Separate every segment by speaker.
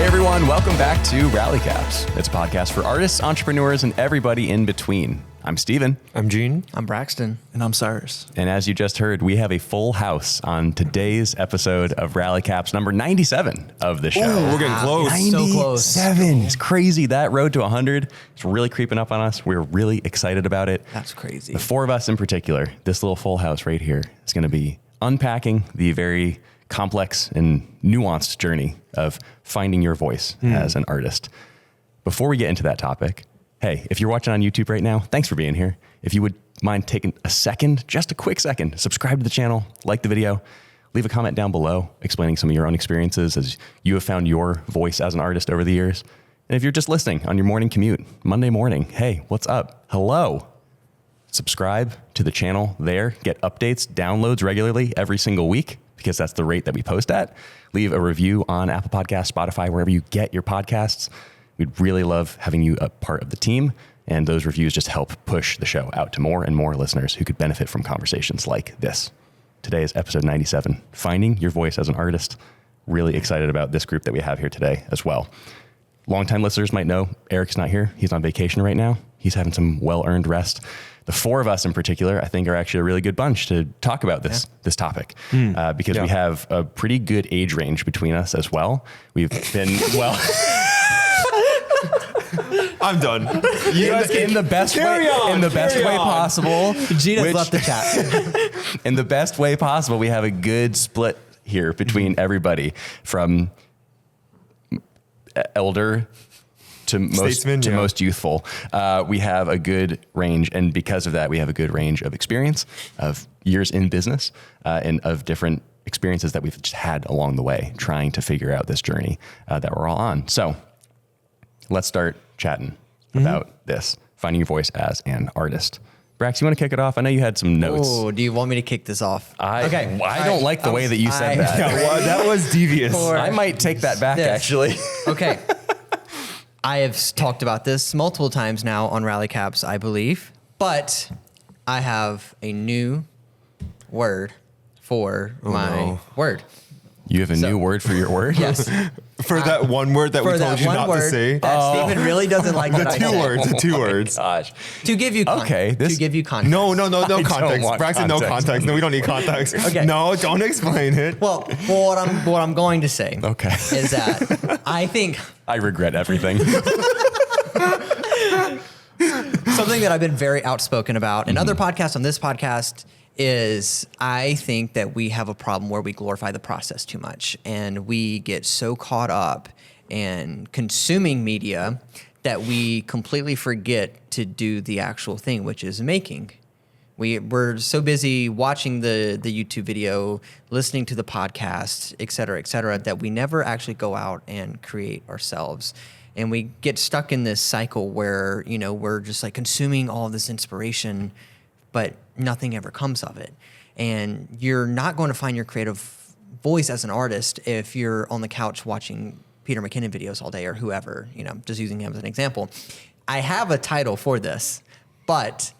Speaker 1: everyone, welcome back to Rally Caps. It's a podcast for artists, entrepreneurs, and everybody in between. I'm Steven.
Speaker 2: I'm Gene.
Speaker 3: I'm Braxton.
Speaker 4: And I'm Cyrus.
Speaker 1: And as you just heard, we have a full house on today's episode of Rally Caps, number 97 of the show.
Speaker 2: Ooh, we're getting close.
Speaker 1: 97. It's crazy. That road to 100 is really creeping up on us. We're really excited about it.
Speaker 3: That's crazy.
Speaker 1: The four of us in particular, this little full house right here is going to be unpacking the very complex and nuanced journey of finding your voice as an artist. Before we get into that topic, hey, if you're watching on YouTube right now, thanks for being here. If you would mind taking a second, just a quick second, subscribe to the channel, like the video, leave a comment down below explaining some of your own experiences as you have found your voice as an artist over the years. And if you're just listening on your morning commute, Monday morning, hey, what's up? Hello. Subscribe to the channel there, get updates, downloads regularly every single week, because that's the rate that we post at. Leave a review on Apple Podcasts, Spotify, wherever you get your podcasts. We'd really love having you a part of the team. And those reviews just help push the show out to more and more listeners who could benefit from conversations like this. Today is episode 97, Finding Your Voice as an Artist. Really excited about this group that we have here today as well. Longtime listeners might know Eric's not here. He's on vacation right now. He's having some well-earned rest. The four of us in particular, I think, are actually a really good bunch to talk about this topic because we have a pretty good age range between us as well. We've been, well...
Speaker 2: I'm done.
Speaker 1: In the best way possible.
Speaker 3: Gina's left the chat.
Speaker 1: In the best way possible, we have a good split here between everybody from elder to most youthful. We have a good range, and because of that, we have a good range of experience, of years in business, and of different experiences that we've just had along the way, trying to figure out this journey that we're all on. So let's start chatting about this, finding your voice as an artist. Brax, you want to kick it off? I know you had some notes.
Speaker 3: Oh, do you want me to kick this off?
Speaker 1: I don't like the way that you said that.
Speaker 2: Yeah, well, that was devious.
Speaker 1: I might take that back, actually.
Speaker 3: Okay. I have talked about this multiple times now on Rally Caps, I believe, but I have a new word for word.
Speaker 1: You have a new word for your word?
Speaker 3: Yes.
Speaker 2: For that one word that we told you not to say.
Speaker 3: That Steven really doesn't like that I said.
Speaker 2: The two words.
Speaker 1: Gosh.
Speaker 3: To give you context. To give you context.
Speaker 2: No context.
Speaker 1: want
Speaker 2: Braxton, no context. No, we don't need context.
Speaker 3: Okay.
Speaker 2: No, don't explain it.
Speaker 3: Well, what I'm going to say is that I think
Speaker 1: I regret everything.
Speaker 3: something that I've been very outspoken about in other podcasts, on this podcast, is I think that we have a problem where we glorify the process too much, and we get so caught up in consuming media that we completely forget to do the actual thing, which is making. We're so busy watching the YouTube video, listening to the podcast, et cetera, that we never actually go out and create ourselves. And we get stuck in this cycle where, we're just like consuming all this inspiration, but nothing ever comes of it. And you're not going to find your creative voice as an artist if you're on the couch watching Peter McKinnon videos all day or whoever, just using him as an example. I have a title for this, but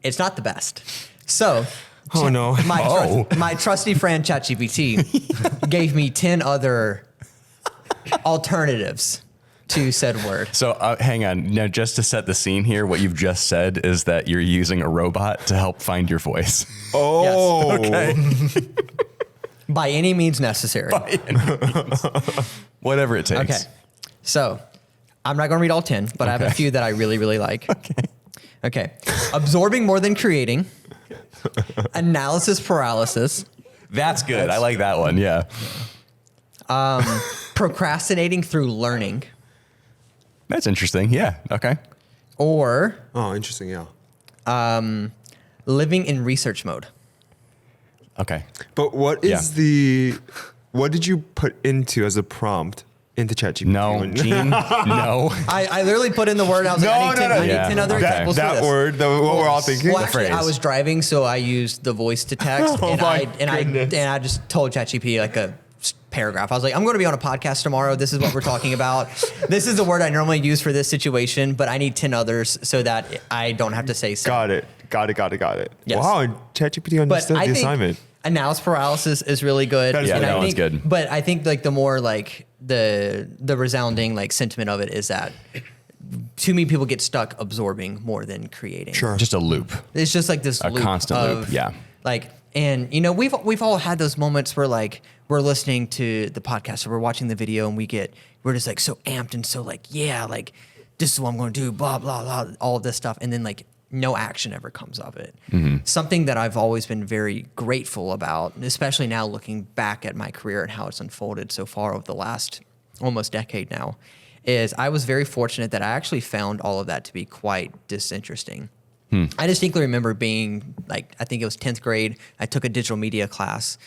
Speaker 3: it's not the best. So, my trusty friend ChatGPT gave me 10 other alternatives to said word.
Speaker 1: So hang on. Now, just to set the scene here, what you've just said is that you're using a robot to help find your voice.
Speaker 2: Oh,
Speaker 3: yes.
Speaker 1: Okay.
Speaker 3: By any means necessary.
Speaker 1: Whatever it takes.
Speaker 3: Okay. So I'm not going to read all 10, but I have a few that I really, really like. Okay. Absorbing more than creating. Analysis paralysis.
Speaker 1: That's good. I like that one. Yeah.
Speaker 3: Procrastinating through learning.
Speaker 1: That's interesting. Yeah. Okay.
Speaker 3: Or
Speaker 2: interesting. Yeah.
Speaker 3: Living in research mode.
Speaker 1: Okay.
Speaker 2: But what did you put into as a prompt into ChatGPT?
Speaker 1: No, Gene. No.
Speaker 3: I literally put in the word. And I was like, I need 10 other examples.
Speaker 2: That word, what we're all thinking.
Speaker 3: Well, actually, I was driving, so I used the voice to text, I just told ChatGPT like a paragraph. I was like, I'm going to be on a podcast tomorrow. This is what we're talking about. This is the word I normally use for this situation, but I need 10 others so that I don't have to say so.
Speaker 2: Got it.
Speaker 3: Yes.
Speaker 2: Wow, ChatGPT understood the assignment.
Speaker 3: analysis paralysis is really good.
Speaker 2: That is
Speaker 1: Yeah,
Speaker 2: really
Speaker 1: that
Speaker 3: I
Speaker 1: one's
Speaker 3: think,
Speaker 1: good.
Speaker 3: But I think like the more like the resounding like sentiment of it is that too many people get stuck absorbing more than creating.
Speaker 2: Sure.
Speaker 1: Just a loop.
Speaker 3: It's just like this
Speaker 1: A
Speaker 3: loop
Speaker 1: constant
Speaker 3: of,
Speaker 1: loop, yeah.
Speaker 3: Like, and you know, we've all had those moments where like we're listening to the podcast or we're watching the video and we're just like so amped and so like, yeah, like this is what I'm going to do, blah, blah, blah, all of this stuff. And then like no action ever comes of it. Something that I've always been very grateful about, especially now looking back at my career and how it's unfolded so far over the last almost decade now, is I was very fortunate that I actually found all of that to be quite disinteresting. I distinctly remember being like, I think it was 10th grade. I took a digital media class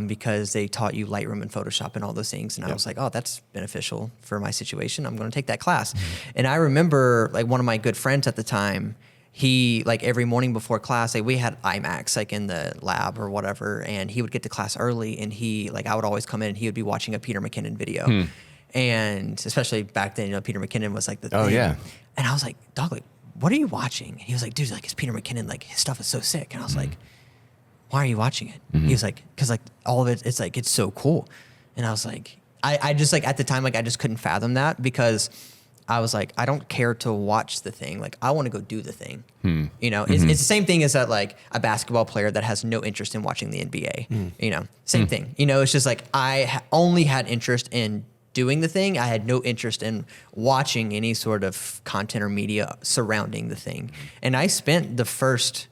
Speaker 3: because they taught you Lightroom and Photoshop and all those things. And I was like, oh, that's beneficial for my situation. I'm going to take that class. And I remember like one of my good friends at the time, he like every morning before class, like we had IMAX like in the lab or whatever. And he would get to class early and I would always come in and he would be watching a Peter McKinnon video. And especially back then, you know, Peter McKinnon was like the thing.
Speaker 1: Oh, yeah.
Speaker 3: And I was like, dog, like, what are you watching? And he was like, dude, like, it's Peter McKinnon. Like, his stuff is so sick. And I was like, why are you watching it? He was like, because like all of it, it's like, it's so cool. And I was like, I just like at the time, like I just couldn't fathom that because I was like, I don't care to watch the thing. Like, I want to go do the thing. You know, it's the same thing as that like a basketball player that has no interest in watching the NBA. You know, same thing. You know, it's just like only had interest in doing the thing. I had no interest in watching any sort of content or media surrounding the thing. And I spent the first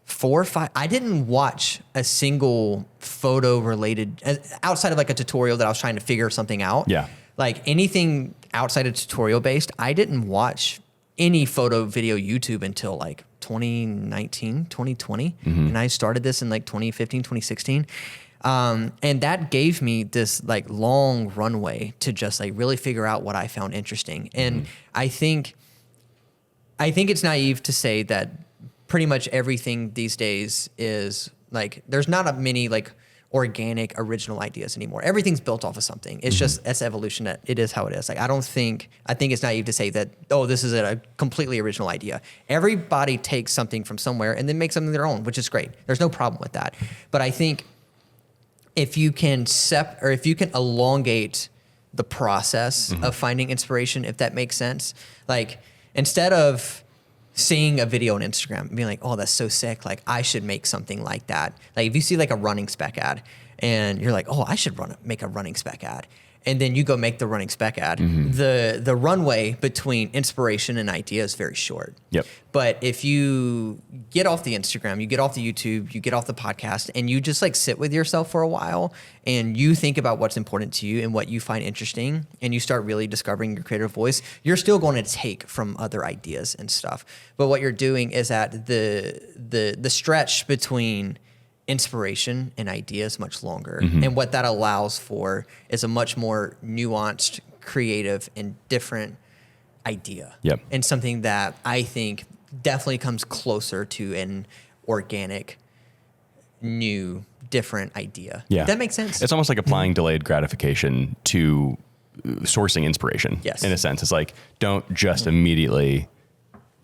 Speaker 3: 4 or 5, I didn't watch a single photo related outside of like a tutorial that I was trying to figure something out.
Speaker 1: Yeah.
Speaker 3: Like anything outside of tutorial based, I didn't watch any photo video YouTube until like 2019, 2020. And I started this in like 2015, 2016. And that gave me this like long runway to just like really figure out what I found interesting. And I think it's naive to say that pretty much everything these days is like, there's not a many like organic original ideas anymore. Everything's built off of something. It's just, that's evolution. That it is how it is. Like, I think it's naive to say that, oh, this is a completely original idea. Everybody takes something from somewhere and then makes something their own, which is great. There's no problem with that. But I think if you can elongate the process of finding inspiration, if that makes sense, like instead of seeing a video on Instagram and being like, oh, that's so sick, like I should make something like that. Like if you see like a running spec ad and you're like, oh, I should make a running spec ad. And then you go make the running spec ad. The runway between inspiration and idea is very short.
Speaker 1: Yep.
Speaker 3: But if you get off the Instagram, you get off the YouTube, you get off the podcast, and you just like sit with yourself for a while and you think about what's important to you and what you find interesting, and you start really discovering your creative voice, you're still going to take from other ideas and stuff. But what you're doing is that the stretch between inspiration and ideas much longer. And what that allows for is a much more nuanced, creative, and different idea.
Speaker 1: Yep.
Speaker 3: And something that I think definitely comes closer to an organic, new, different idea.
Speaker 1: Yeah.
Speaker 3: That makes sense.
Speaker 1: It's almost like applying delayed gratification to sourcing inspiration.
Speaker 3: Yes.
Speaker 1: In a sense, it's like, don't just immediately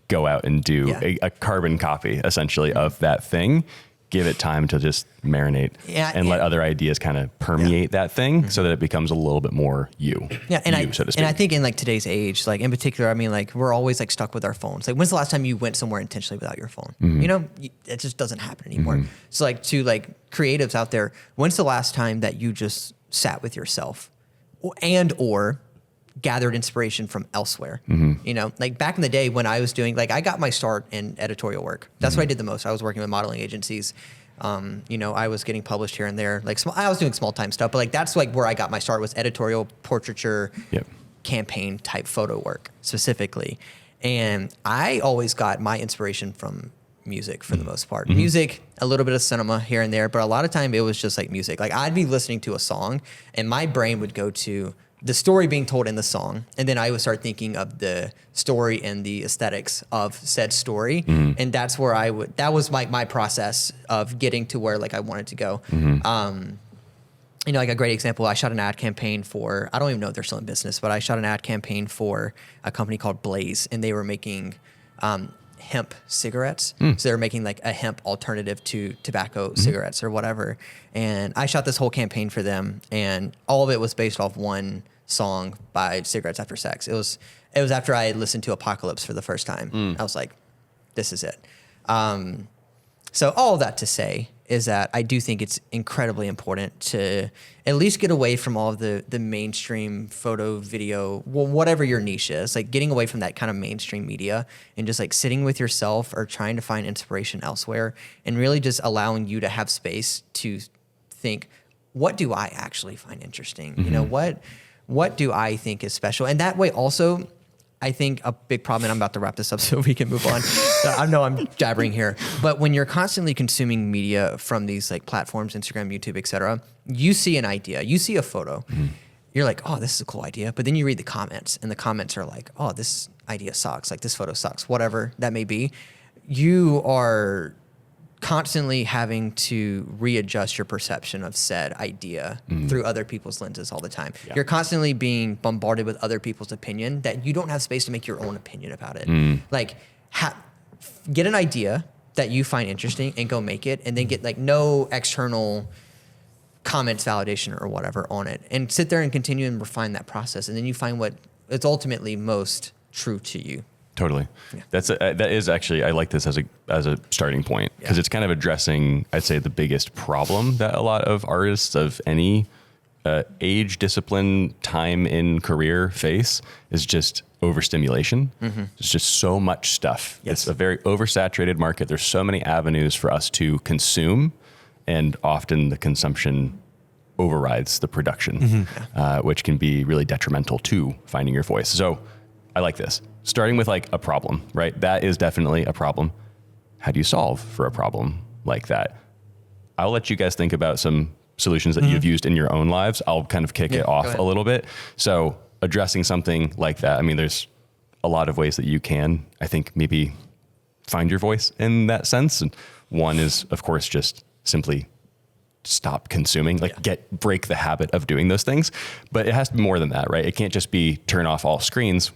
Speaker 1: go out and do a carbon copy essentially of that thing. Give it time to just marinate and let other ideas kind of permeate that thing so that it becomes a little bit more you.
Speaker 3: Yeah, and
Speaker 1: so to speak.
Speaker 3: And I think in like today's age, like in particular, I mean, like we're always like stuck with our phones. Like, when's the last time you went somewhere intentionally without your phone? You know, it just doesn't happen anymore. So like to like creatives out there, when's the last time that you just sat with yourself or gathered inspiration from elsewhere? You know, like back in the day when I was doing, like I got my start in editorial work. That's what I did the most. I was working with modeling agencies. You know, I was getting published here and there. Like I was doing small time stuff, but like that's like where I got my start, was editorial, portraiture, campaign type photo work specifically. And I always got my inspiration from music for the most part. Music, a little bit of cinema here and there, but a lot of time it was just like music. Like I'd be listening to a song and my brain would go to the story being told in the song, and then I would start thinking of the story and the aesthetics of said story, and that's where that was my process of getting to where like I wanted to go. You know, like a great example, I shot an ad campaign for, I don't even know if they're still in business, but I shot an ad campaign for a company called Blaze, and they were making hemp cigarettes. So they're making like a hemp alternative to tobacco cigarettes or whatever. And I shot this whole campaign for them, and all of it was based off one song by Cigarettes After Sex. It was after I listened to Apocalypse for the first time. I was like, this is it. So all of that to say is that I do think it's incredibly important to at least get away from all of the mainstream photo, video, well, whatever your niche is, like getting away from that kind of mainstream media and just like sitting with yourself or trying to find inspiration elsewhere, and really just allowing you to have space to think, what do I actually find interesting? You know, what do I think is special? And that way also, I think a big problem, and I'm about to wrap this up so we can move on. I know I'm jabbering here, but when you're constantly consuming media from these like platforms, Instagram, YouTube, et cetera, you see an idea, you see a photo, you're like, oh, this is a cool idea. But then you read the comments, and the comments are like, oh, this idea sucks. Like, this photo sucks, whatever that may be. You are constantly having to readjust your perception of said idea through other people's lenses all the time. Yeah. You're constantly being bombarded with other people's opinion that you don't have space to make your own opinion about it. Like, get an idea that you find interesting and go make it, and then get like no external comments, validation, or whatever on it, and sit there and continue and refine that process. And then you find what is ultimately most true to you.
Speaker 1: Totally. Yeah. That is actually, I like this as a starting point, because it's kind of addressing, I'd say, the biggest problem that a lot of artists of any age, discipline, time in career face is just overstimulation. There's just so much stuff. It's a very oversaturated market. There's so many avenues for us to consume, and often the consumption overrides the production, which can be really detrimental to finding your voice. So I like this. Starting with like a problem, right? That is definitely a problem. How do you solve for a problem like that? I'll let you guys think about some solutions that you've used in your own lives. I'll kind of kick it off a little bit. So addressing something like that, I mean, there's a lot of ways that you can, I think, maybe find your voice in that sense. And one is, of course, just simply stop consuming, break the habit of doing those things. But it has to be more than that, right? It can't just be turn off all screens.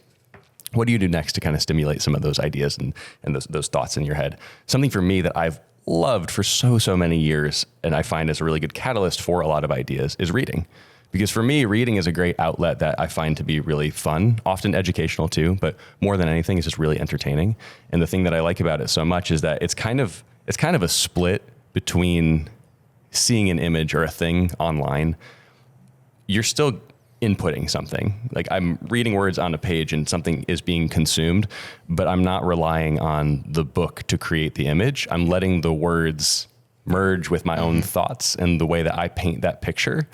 Speaker 1: What do you do next to kind of stimulate some of those ideas and those thoughts in your head? Something for me that I've loved for so many years, and I find is a really good catalyst for a lot of ideas, is reading. Because for me, reading is a great outlet that I find to be really fun, often educational too, but more than anything, it's just really entertaining. And the thing that I like about it so much is that it's kind of a split between seeing an image or a thing online. You're still inputting something. Like, I'm reading words on a page and something is being consumed, but I'm not relying on the book to create the image. I'm letting the words merge with my own thoughts, and the way that I paint that picture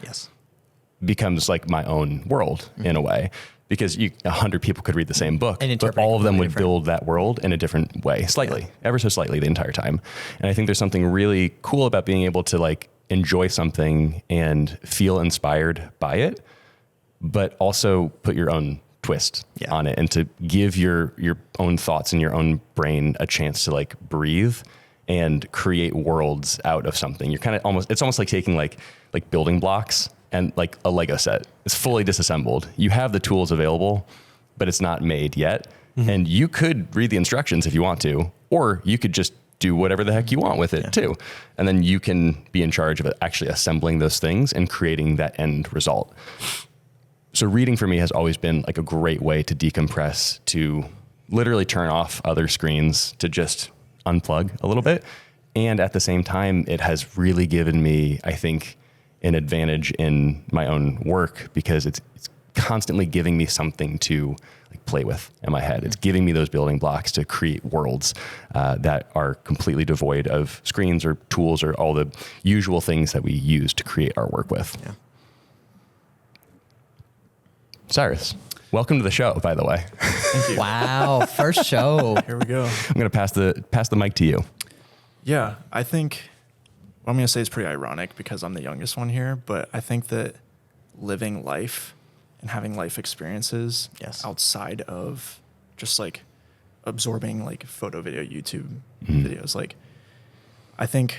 Speaker 1: becomes like my own world in a way. Because 100 people could read the same book, but all of them would build that world in a different way, slightly, ever so slightly the entire time. And I think there's something really cool about being able to like enjoy something and feel inspired by it, but also put your own twist on it, and to give your own thoughts and your own brain a chance to like breathe and create worlds out of something. You're kind of it's almost like taking like building blocks and like a Lego set. It's fully disassembled. You have the tools available, but it's not made yet. And you could read the instructions if you want to, or you could just do whatever the heck you want with it too. And then you can be in charge of actually assembling those things and creating that end result. So reading for me has always been like a great way to decompress, to literally turn off other screens, to just unplug a little bit. And at the same time, it has really given me, I think, an advantage in my own work, because it's constantly giving me something to like play with in my head. It's giving me those building blocks to create worlds that are completely devoid of screens or tools or all the usual things that we use to create our work with. Yeah. Cyrus, welcome to the show, by the way.
Speaker 4: Thank you.
Speaker 3: Wow, first show.
Speaker 4: Here we go.
Speaker 1: I'm going to pass the mic to you.
Speaker 4: Yeah, I think what I'm going to say is pretty ironic because I'm the youngest one here, but I think that living life and having life experiences outside of just like absorbing like photo, video, YouTube videos, like I think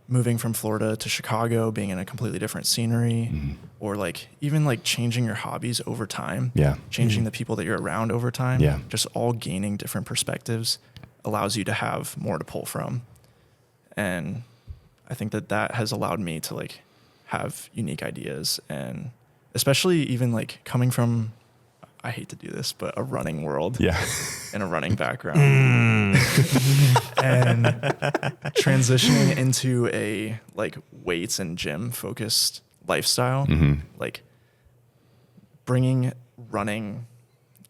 Speaker 4: moving from Florida to Chicago, being in a completely different scenery, or like even like changing your hobbies over time, changing the people that you're around over time, just all gaining different perspectives. allows you to have more to pull from. And I think that has allowed me to like have unique ideas, and especially even like coming from, I hate to do this, but a running world, and a running background, and transitioning into a like weights and gym focused lifestyle, like bringing running,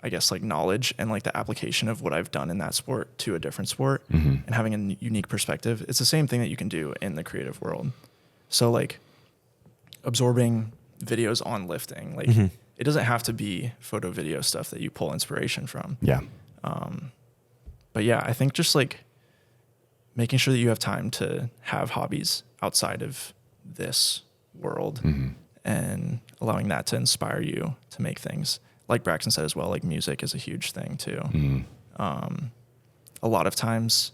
Speaker 4: I guess, like knowledge and like the application of what I've done in that sport to a different sport, and having a unique perspective. It's the same thing that you can do in the creative world. So like absorbing videos on lifting, like it doesn't have to be photo video stuff that you pull inspiration from.
Speaker 1: Yeah.
Speaker 4: But yeah, I think just like making sure that you have time to have hobbies outside of this world, and allowing that to inspire you to make things. Like Braxton said as well, like music is a huge thing too. A lot of times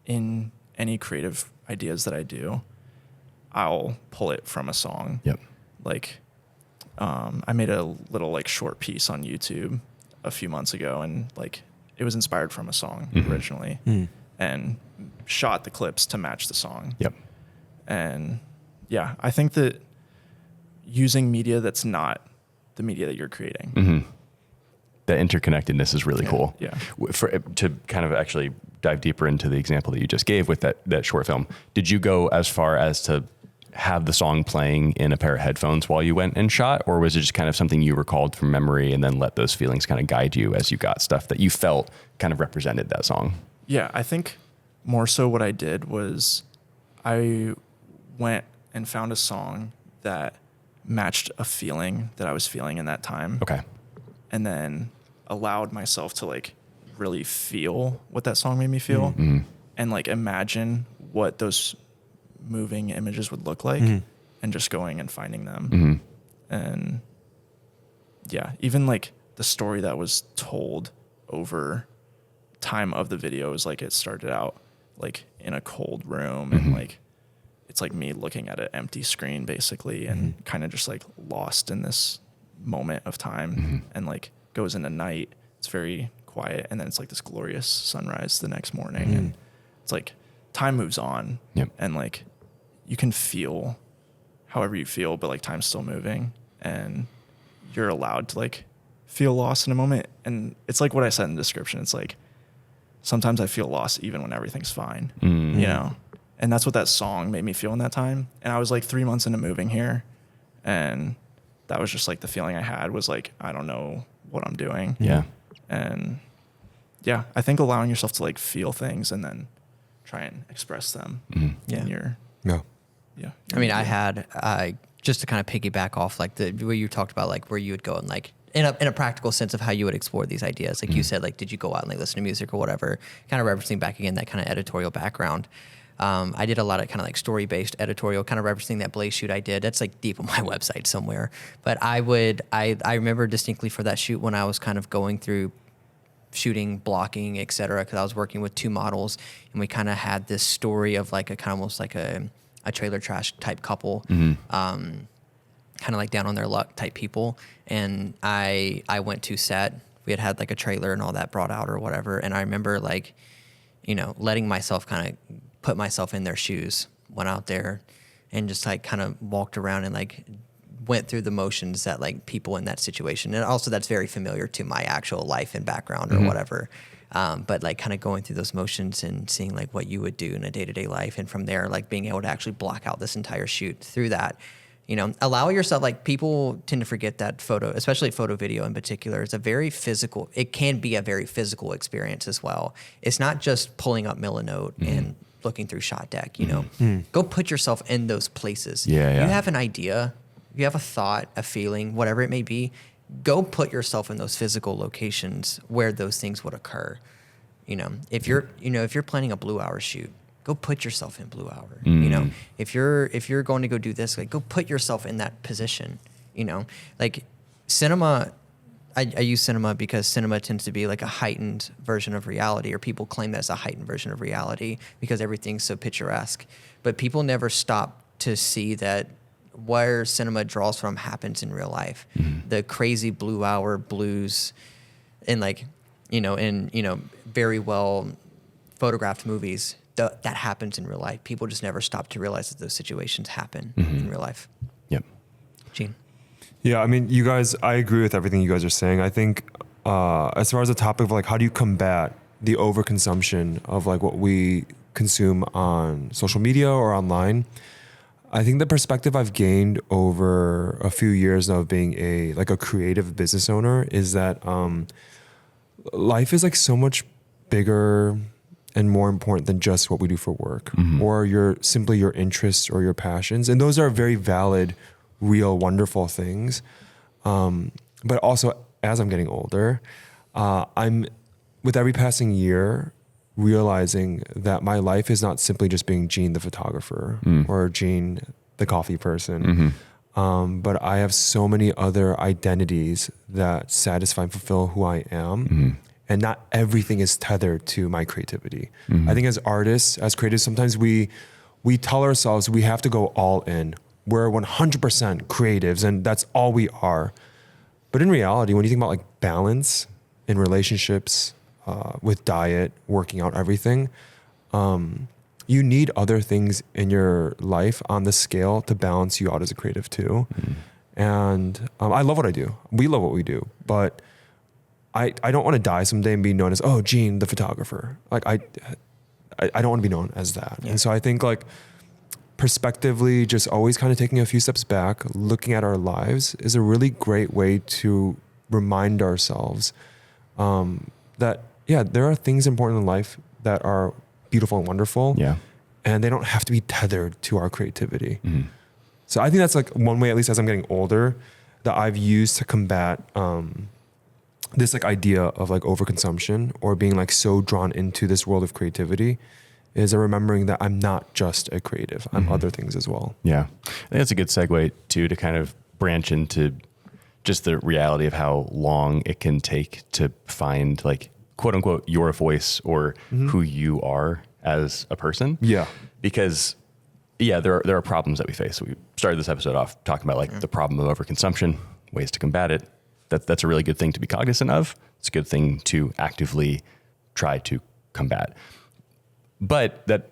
Speaker 4: in any creative ideas that I do, I'll pull it from a song.
Speaker 1: Yep.
Speaker 4: Like, I made a little like short piece on YouTube a few months ago, and like it was inspired from a song originally, and shot the clips to match the song.
Speaker 1: Yep.
Speaker 4: And yeah, I think that using media that's not the media that you're creating.
Speaker 1: The interconnectedness is really cool.
Speaker 4: Yeah.
Speaker 1: To kind of actually dive deeper into the example that you just gave with that short film, did you go as far as to have the song playing in a pair of headphones while you went and shot, or was it just kind of something you recalled from memory and then let those feelings kind of guide you as you got stuff that you felt kind of represented that song?
Speaker 4: Yeah, I think more so what I did was I went and found a song that matched a feeling that I was feeling in that time.
Speaker 1: Okay.
Speaker 4: And then allowed myself to like really feel what that song made me feel, and like imagine what those moving images would look like, and just going and finding them. And yeah, even like the story that was told over time of the video is like, it started out like in a cold room, and like it's like me looking at an empty screen basically, and kind of just like lost in this moment of time, and like goes into night. It's very quiet, and then it's like this glorious sunrise the next morning, and it's like time moves on, and like you can feel however you feel, but like time's still moving, and you're allowed to like feel lost in a moment. And it's like what I said in the description. It's like sometimes I feel lost even when everything's fine, you know. And that's what that song made me feel in that time. And I was like 3 months into moving here, and that was just like the feeling I had was like, I don't know what I'm doing.
Speaker 1: Yeah.
Speaker 4: And yeah, I think allowing yourself to like feel things and then try and express them in your,
Speaker 3: I mean, I had, just to kind of piggyback off like the where you talked about like where you would go and like in a practical sense of how you would explore these ideas. Like you said, like, did you go out and like listen to music or whatever, kind of referencing back again, that kind of editorial background. I did a lot of kind of like story-based editorial, kind of referencing that Blaze shoot I did. That's like deep on my website somewhere. But I remember distinctly for that shoot when I was kind of going through shooting, blocking, et cetera, because I was working with 2 models, and we kind of had this story of like a kind of almost like a trailer trash type couple, kind of like down on their luck type people. And I went to set. We had like a trailer and all that brought out or whatever. And I remember like, you know, letting myself kind of put myself in their shoes, went out there and just like kind of walked around and like went through the motions that like people in that situation. And also that's very familiar to my actual life and background or whatever. But like kind of going through those motions and seeing like what you would do in a day-to-day life. And from there, like being able to actually block out this entire shoot through that, you know, allow yourself, like people tend to forget that photo, especially photo video in particular, is a very physical, it can be a very physical experience as well. It's not just pulling up Milanote and looking through Shot Deck, you know, go put yourself in those places. You have an idea, you have a thought, a feeling, whatever it may be, go put yourself in those physical locations where those things would occur. You know, if you're planning a Blue Hour shoot, go put yourself in Blue Hour. You know, if you're going to go do this, like go put yourself in that position. You know, like cinema. I use cinema because cinema tends to be like a heightened version of reality, or people claim that's a heightened version of reality because everything's so picturesque. But people never stop to see that where cinema draws from happens in real life. The crazy Blue Hour blues, and like, you know, very well photographed movies, that happens in real life. People just never stop to realize that those situations happen in real life.
Speaker 1: Yep.
Speaker 3: Gene?
Speaker 2: Yeah, I mean, you guys, I agree with everything you guys are saying. I think as far as the topic of like, how do you combat the overconsumption of like what we consume on social media or online? I think the perspective I've gained over a few years now of being a creative business owner is that life is like so much bigger and more important than just what we do for work or your interests or your passions. And those are very valid, real, wonderful things. But also as I'm getting older, I'm with every passing year realizing that my life is not simply just being Gene the photographer or Gene the coffee person. But I have so many other identities that satisfy and fulfill who I am. And not everything is tethered to my creativity. I think as artists, as creatives, sometimes we tell ourselves we have to go all in. We're 100% creatives and that's all we are. But in reality, when you think about like balance in relationships, with diet, working out, everything, you need other things in your life on the scale to balance you out as a creative too. And I love what I do. We love what we do, but I don't want to die someday and be known as, oh, Gene, the photographer. Like I don't want to be known as that. Yeah. And so I think like prospectively, just always kind of taking a few steps back, looking at our lives is a really great way to remind ourselves that, yeah, there are things important in life that are beautiful and wonderful. Yeah. And they don't have to be tethered to our creativity. So I think that's like one way, at least as I'm getting older, that I've used to combat this like idea of like overconsumption or being like so drawn into this world of creativity is a remembering that I'm not just a creative. I'm other things as well.
Speaker 1: Yeah. I think that's a good segue too, to kind of branch into just the reality of how long it can take to find like quote unquote your voice or who you are as a person.
Speaker 2: Yeah.
Speaker 1: Because there are problems that we face. We started this episode off talking about like the problem of overconsumption, ways to combat it. That's a really good thing to be cognizant of. It's a good thing to actively try to combat. But that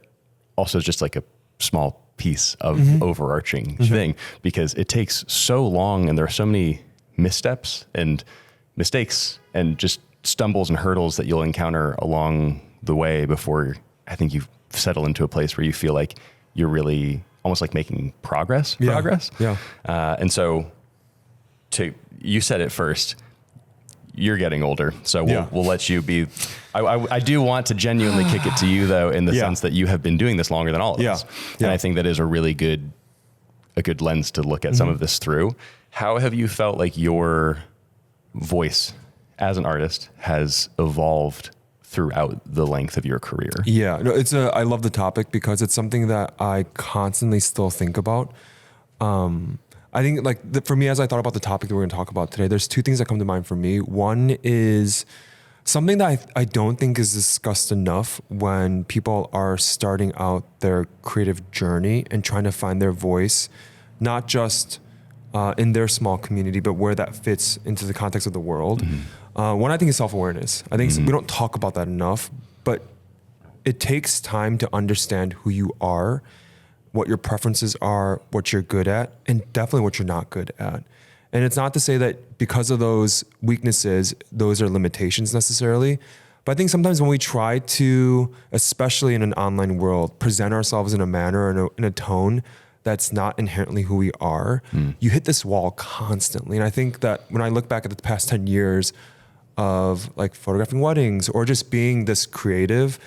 Speaker 1: also is just like a small piece of overarching thing because it takes so long and there are so many missteps and mistakes and just stumbles and hurdles that you'll encounter along the way before I think you settle into a place where you feel like you're really almost like making progress.
Speaker 2: Yeah.
Speaker 1: And so you said it first, you're getting older. So we'll let you be, I do want to genuinely kick it to you though, in the sense that you have been doing this longer than all of us. And I think that is a really good lens to look at some of this through. How have you felt like your voice as an artist has evolved throughout the length of your career?
Speaker 2: Yeah, no, I love the topic because it's something that I constantly still think about. I think like for me, as I thought about the topic that we're going to talk about today, there's two things that come to mind for me. One is something that I don't think is discussed enough when people are starting out their creative journey and trying to find their voice, not just in their small community, but where that fits into the context of the world. One, I think, is self-awareness. I think we don't talk about that enough, but it takes time to understand who you are, what your preferences are, what you're good at, and definitely what you're not good at. And it's not to say that because of those weaknesses, those are limitations necessarily. But I think sometimes when we try to, especially in an online world, present ourselves in a manner and in a tone that's not inherently who we are, you hit this wall constantly. And I think that when I look back at the past 10 years of like photographing weddings or just being this creative,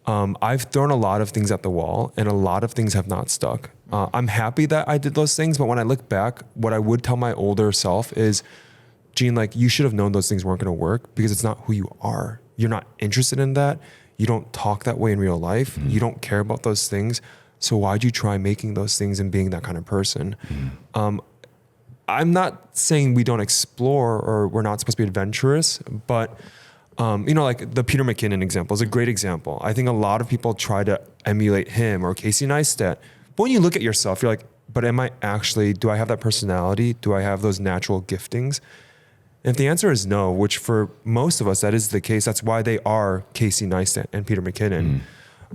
Speaker 2: I've thrown a lot of things at the wall and a lot of things have not stuck. I'm happy that I did those things, but when I look back, what I would tell my older self is, Gene, like you should have known those things weren't going to work because it's not who you are. You're not interested in that. You don't talk that way in real life. You don't care about those things. So why'd you try making those things and being that kind of person? I'm not saying we don't explore or we're not supposed to be adventurous, but like the Peter McKinnon example is a great example. I think a lot of people try to emulate him or Casey Neistat. But when you look at yourself, you're like, but do I have that personality? Do I have those natural giftings? And if the answer is no, which for most of us, that is the case, that's why they are Casey Neistat and Peter McKinnon.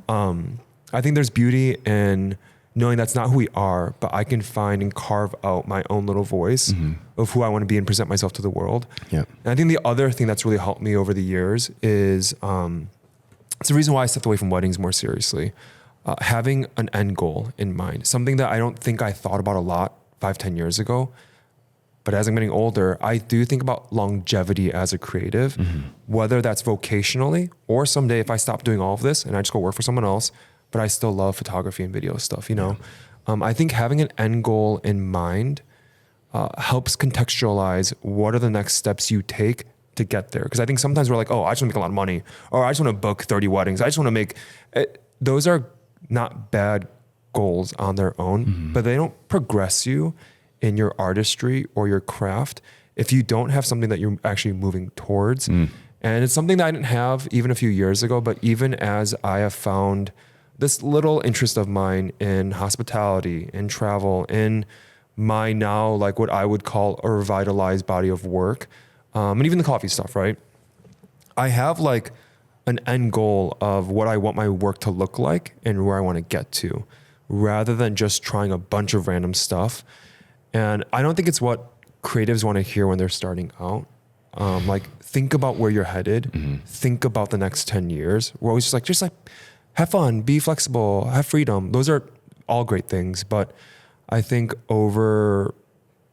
Speaker 2: I think there's beauty in knowing that's not who we are, but I can find and carve out my own little voice of who I want to be and present myself to the world.
Speaker 1: Yeah.
Speaker 2: And I think the other thing that's really helped me over the years is, it's the reason why I stepped away from weddings more seriously. Having an end goal in mind, something that I don't think I thought about a lot 5-10 years ago. But as I'm getting older, I do think about longevity as a creative, whether that's vocationally or someday if I stop doing all of this and I just go work for someone else, but I still love photography and video stuff, you know? I think having an end goal in mind helps contextualize what are the next steps you take to get there. Because I think sometimes we're like, oh, I just want to make a lot of money, or I just want to book 30 weddings. I just want to make it. Those are not bad goals on their own, but they don't progress you in your artistry or your craft if you don't have something that you're actually moving towards. And it's something that I didn't have even a few years ago, but even as I have found this little interest of mine in hospitality, in travel, in my now, like what I would call a revitalized body of work, and even the coffee stuff, right? I have like an end goal of what I want my work to look like and where I want to get to, rather than just trying a bunch of random stuff. And I don't think it's what creatives want to hear when they're starting out. Like, think about where you're headed. Think about the next 10 years. We're always just like, have fun, be flexible, have freedom. Those are all great things. But I think over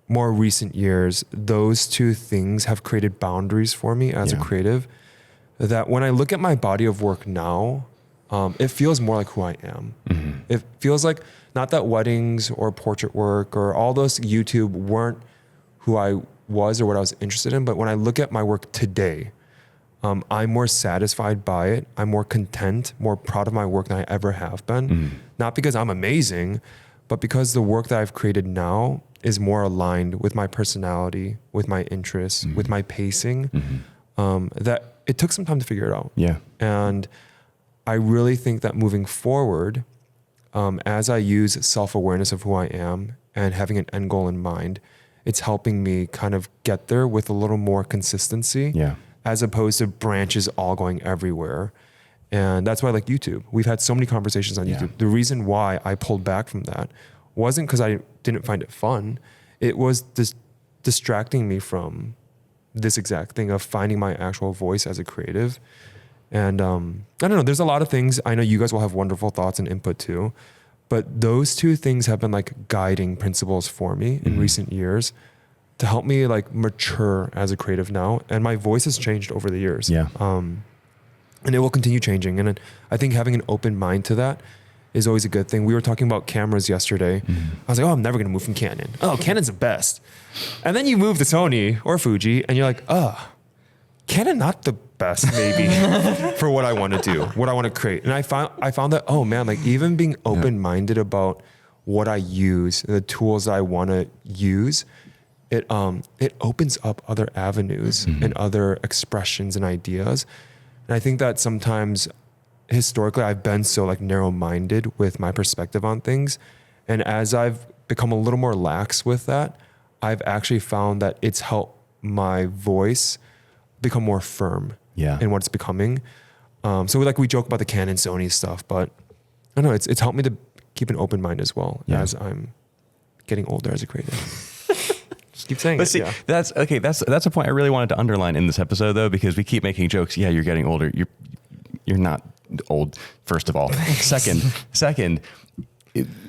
Speaker 2: more recent years, those two things have created boundaries for me as a creative, that when I look at my body of work now, it feels more like who I am. It feels like, not that weddings or portrait work or all those YouTube weren't who I was or what I was interested in, but when I look at my work today, I'm more satisfied by it. I'm more content, more proud of my work than I ever have been. Not because I'm amazing, but because the work that I've created now is more aligned with my personality, with my interests, with my pacing, that it took some time to figure it out.
Speaker 1: Yeah.
Speaker 2: And I really think that moving forward, as I use self-awareness of who I am and having an end goal in mind, it's helping me kind of get there with a little more consistency, as opposed to branches all going everywhere. And that's why I like YouTube. We've had so many conversations on YouTube. The reason why I pulled back from that wasn't because I didn't find it fun. It was distracting me from this exact thing of finding my actual voice as a creative. And I don't know, there's a lot of things. I know you guys will have wonderful thoughts and input too, but those two things have been like guiding principles for me in recent years to help me like mature as a creative now. And my voice has changed over the years. And it will continue changing. And I think having an open mind to that is always a good thing. We were talking about cameras yesterday. I was like, oh, I'm never going to move from Canon. Oh, Canon's the best. And then you move to Sony or Fuji and you're like, oh, Canon not the best maybe for what I want to do, what I want to create. And I found that, oh man, like even being open-minded about what I use, the tools that I want to use, it opens up other avenues and other expressions and ideas. And I think that sometimes historically I've been so like narrow-minded with my perspective on things. And as I've become a little more lax with that, I've actually found that it's helped my voice become more firm in what it's becoming. So like we joke about the Canon, Sony stuff, but I don't know, it's helped me to keep an open mind as well as I'm getting older as a creative. Just keep saying
Speaker 1: See, that's okay. That's a point I really wanted to underline in this episode though, because we keep making jokes. Yeah, you're getting older. You're not old, first of all. Second,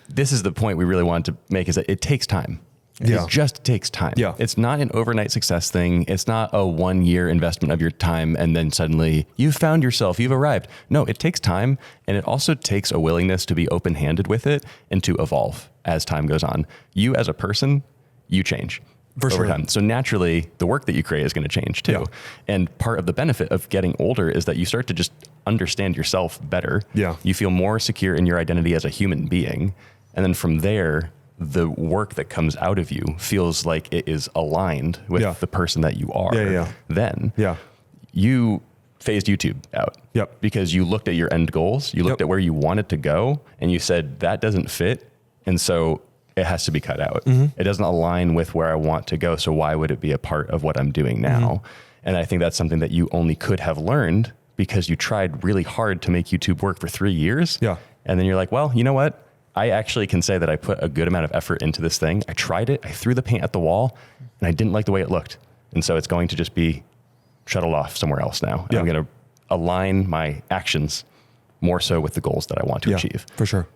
Speaker 1: this is the point we really wanted to make, is that it takes time. It just takes time. It's not an overnight success thing. It's not a 1 year investment of your time and then suddenly you've found yourself, you've arrived. No, it takes time, and it also takes a willingness to be open-handed with it and to evolve as time goes on. You as a person, you change over time. So naturally, the work that you create is going to change too. And part of the benefit of getting older is that you start to just understand yourself better. You feel more secure in your identity as a human being. And then from there, the work that comes out of you feels like it is aligned with the person that you are. Then you phased YouTube out because you looked at your end goals, you looked at where you wanted to go, and you said that doesn't fit. And so it has to be cut out. It doesn't align with where I want to go. So why would it be a part of what I'm doing now? And I think that's something that you only could have learned because you tried really hard to make YouTube work for 3 years.
Speaker 2: Yeah.
Speaker 1: And then you're like, well, you know what? I actually can say that I put a good amount of effort into this thing. I tried it. I threw the paint at the wall and I didn't like the way it looked. And so it's going to just be shuttled off somewhere else now. And I'm going to align my actions more so with the goals that I want to achieve.
Speaker 2: For sure.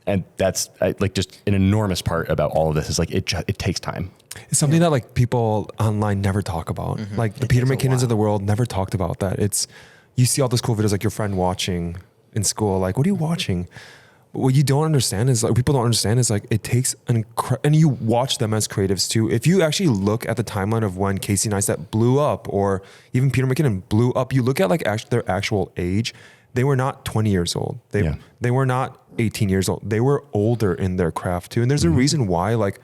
Speaker 1: And that's like just an enormous part about all of this is like, it takes time.
Speaker 2: It's something that like people online never talk about. Like the Peter McKinnons of the world never talked about that. You see all those cool videos like your friend watching in school, like, what are you watching? What you don't understand is like, people don't understand is like, it takes and you watch them as creatives too. If you actually look at the timeline of when Casey Neistat blew up or even Peter McKinnon blew up, you look at like their actual age, they were not 20 years old. They were not 18 years old. They were older in their craft too. And there's a reason why, like,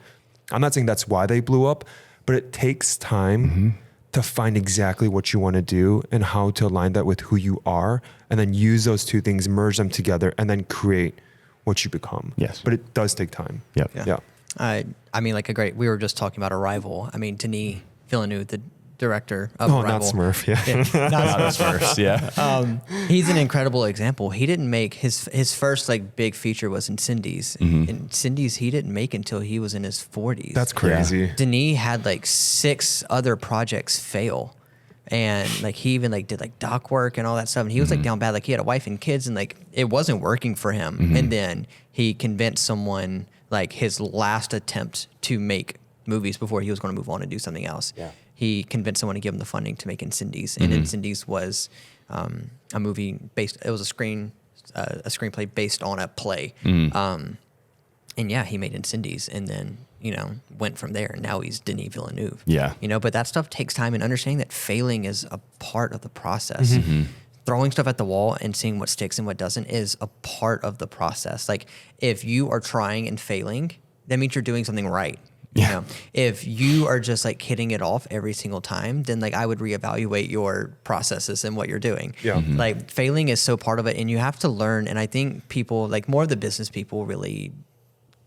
Speaker 2: I'm not saying that's why they blew up, but it takes time to find exactly what you want to do and how to align that with who you are and then use those two things, merge them together and then create what you become.
Speaker 1: Yes.
Speaker 2: But it does take time.
Speaker 1: Yep.
Speaker 2: Yeah.
Speaker 3: I mean, we were just talking about Arrival. I mean, Denis Villeneuve, the director of Arrival.
Speaker 2: Not Smurf. Yeah.
Speaker 1: Not Smurfs. Yeah.
Speaker 3: He's an incredible example. He didn't make his first like big feature was Incendies. And Incendies he didn't make until he was in his 40s.
Speaker 2: That's crazy.
Speaker 3: Yeah. Denis had like 6 other projects fail. And like he even like did like doc work and all that stuff. And he was like down bad. Like he had a wife and kids and like it wasn't working for him. And then he convinced someone like his last attempt to make movies before he was going to move on and do something else. Yeah. He convinced someone to give him the funding to make Incendies. And Incendies was a movie based, it was a screenplay based on a play. And yeah, he made Incendies and then, went from there. And now he's Denis Villeneuve.
Speaker 1: Yeah.
Speaker 3: But that stuff takes time and understanding that failing is a part of the process. Throwing stuff at the wall and seeing what sticks and what doesn't is a part of the process. Like if you are trying and failing, that means you're doing something right.
Speaker 1: Yeah.
Speaker 3: If you are just like hitting it off every single time, then like I would reevaluate your processes and what you're doing.
Speaker 2: Yeah.
Speaker 3: Like failing is so part of it and you have to learn. And I think people like more of the business people really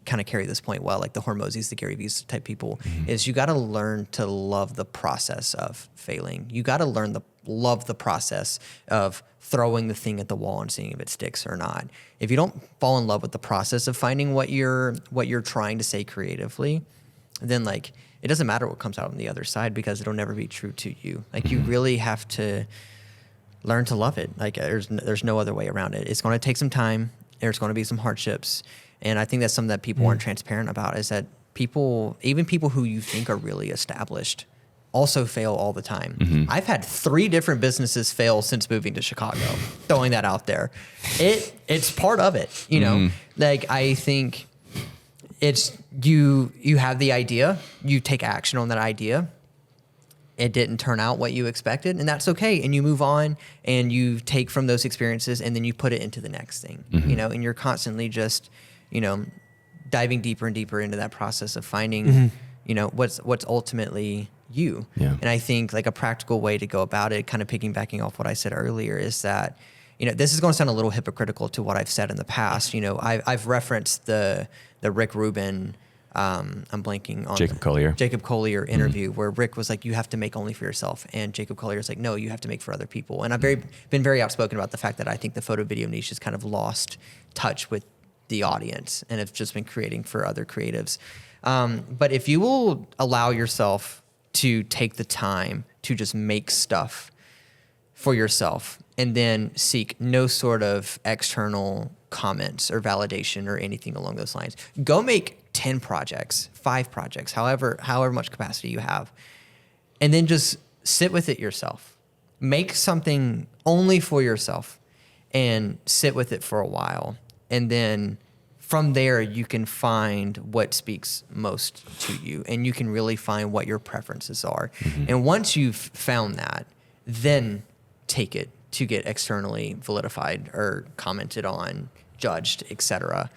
Speaker 3: kind of carry this point well, like the Hormozis, the Gary V's type people, is you got to learn to love the process of failing. You got to learn love the process of throwing the thing at the wall and seeing if it sticks or not. If you don't fall in love with the process of finding what you're trying to say creatively, then like it doesn't matter what comes out on the other side because it'll never be true to you. Like you really have to learn to love it. Like there's no other way around it. It's going to take some time. There's going to be some hardships. And I think that's something that people aren't transparent about is that even people who you think are really established also fail all the time. I've had 3 different businesses fail since moving to Chicago, throwing that out there. It's part of it, Like I think it's you have the idea, you take action on that idea. It didn't turn out what you expected, and that's okay. And you move on and you take from those experiences and then you put it into the next thing, and you're constantly just, diving deeper and deeper into that process of finding, what's ultimately you.
Speaker 1: Yeah.
Speaker 3: And I think like a practical way to go about it, kind of piggybacking off what I said earlier, is that, this is going to sound a little hypocritical to what I've said in the past. I've referenced the Rick Rubin, I'm blanking on Jacob Collier interview where Rick was like, you have to make only for yourself. And Jacob Collier's like, no, you have to make for other people. And I've been very outspoken about the fact that I think the photo video niche has kind of lost touch with the audience and have just been creating for other creatives. But if you will allow yourself to take the time to just make stuff for yourself and then seek no sort of external comments or validation or anything along those lines, go make 10 projects, 5 projects, however much capacity you have, and then just sit with it yourself. Make something only for yourself and sit with it for a while. And then from there, you can find what speaks most to you and you can really find what your preferences are. And once you've found that, then take it to get externally validified or commented on, judged, etc.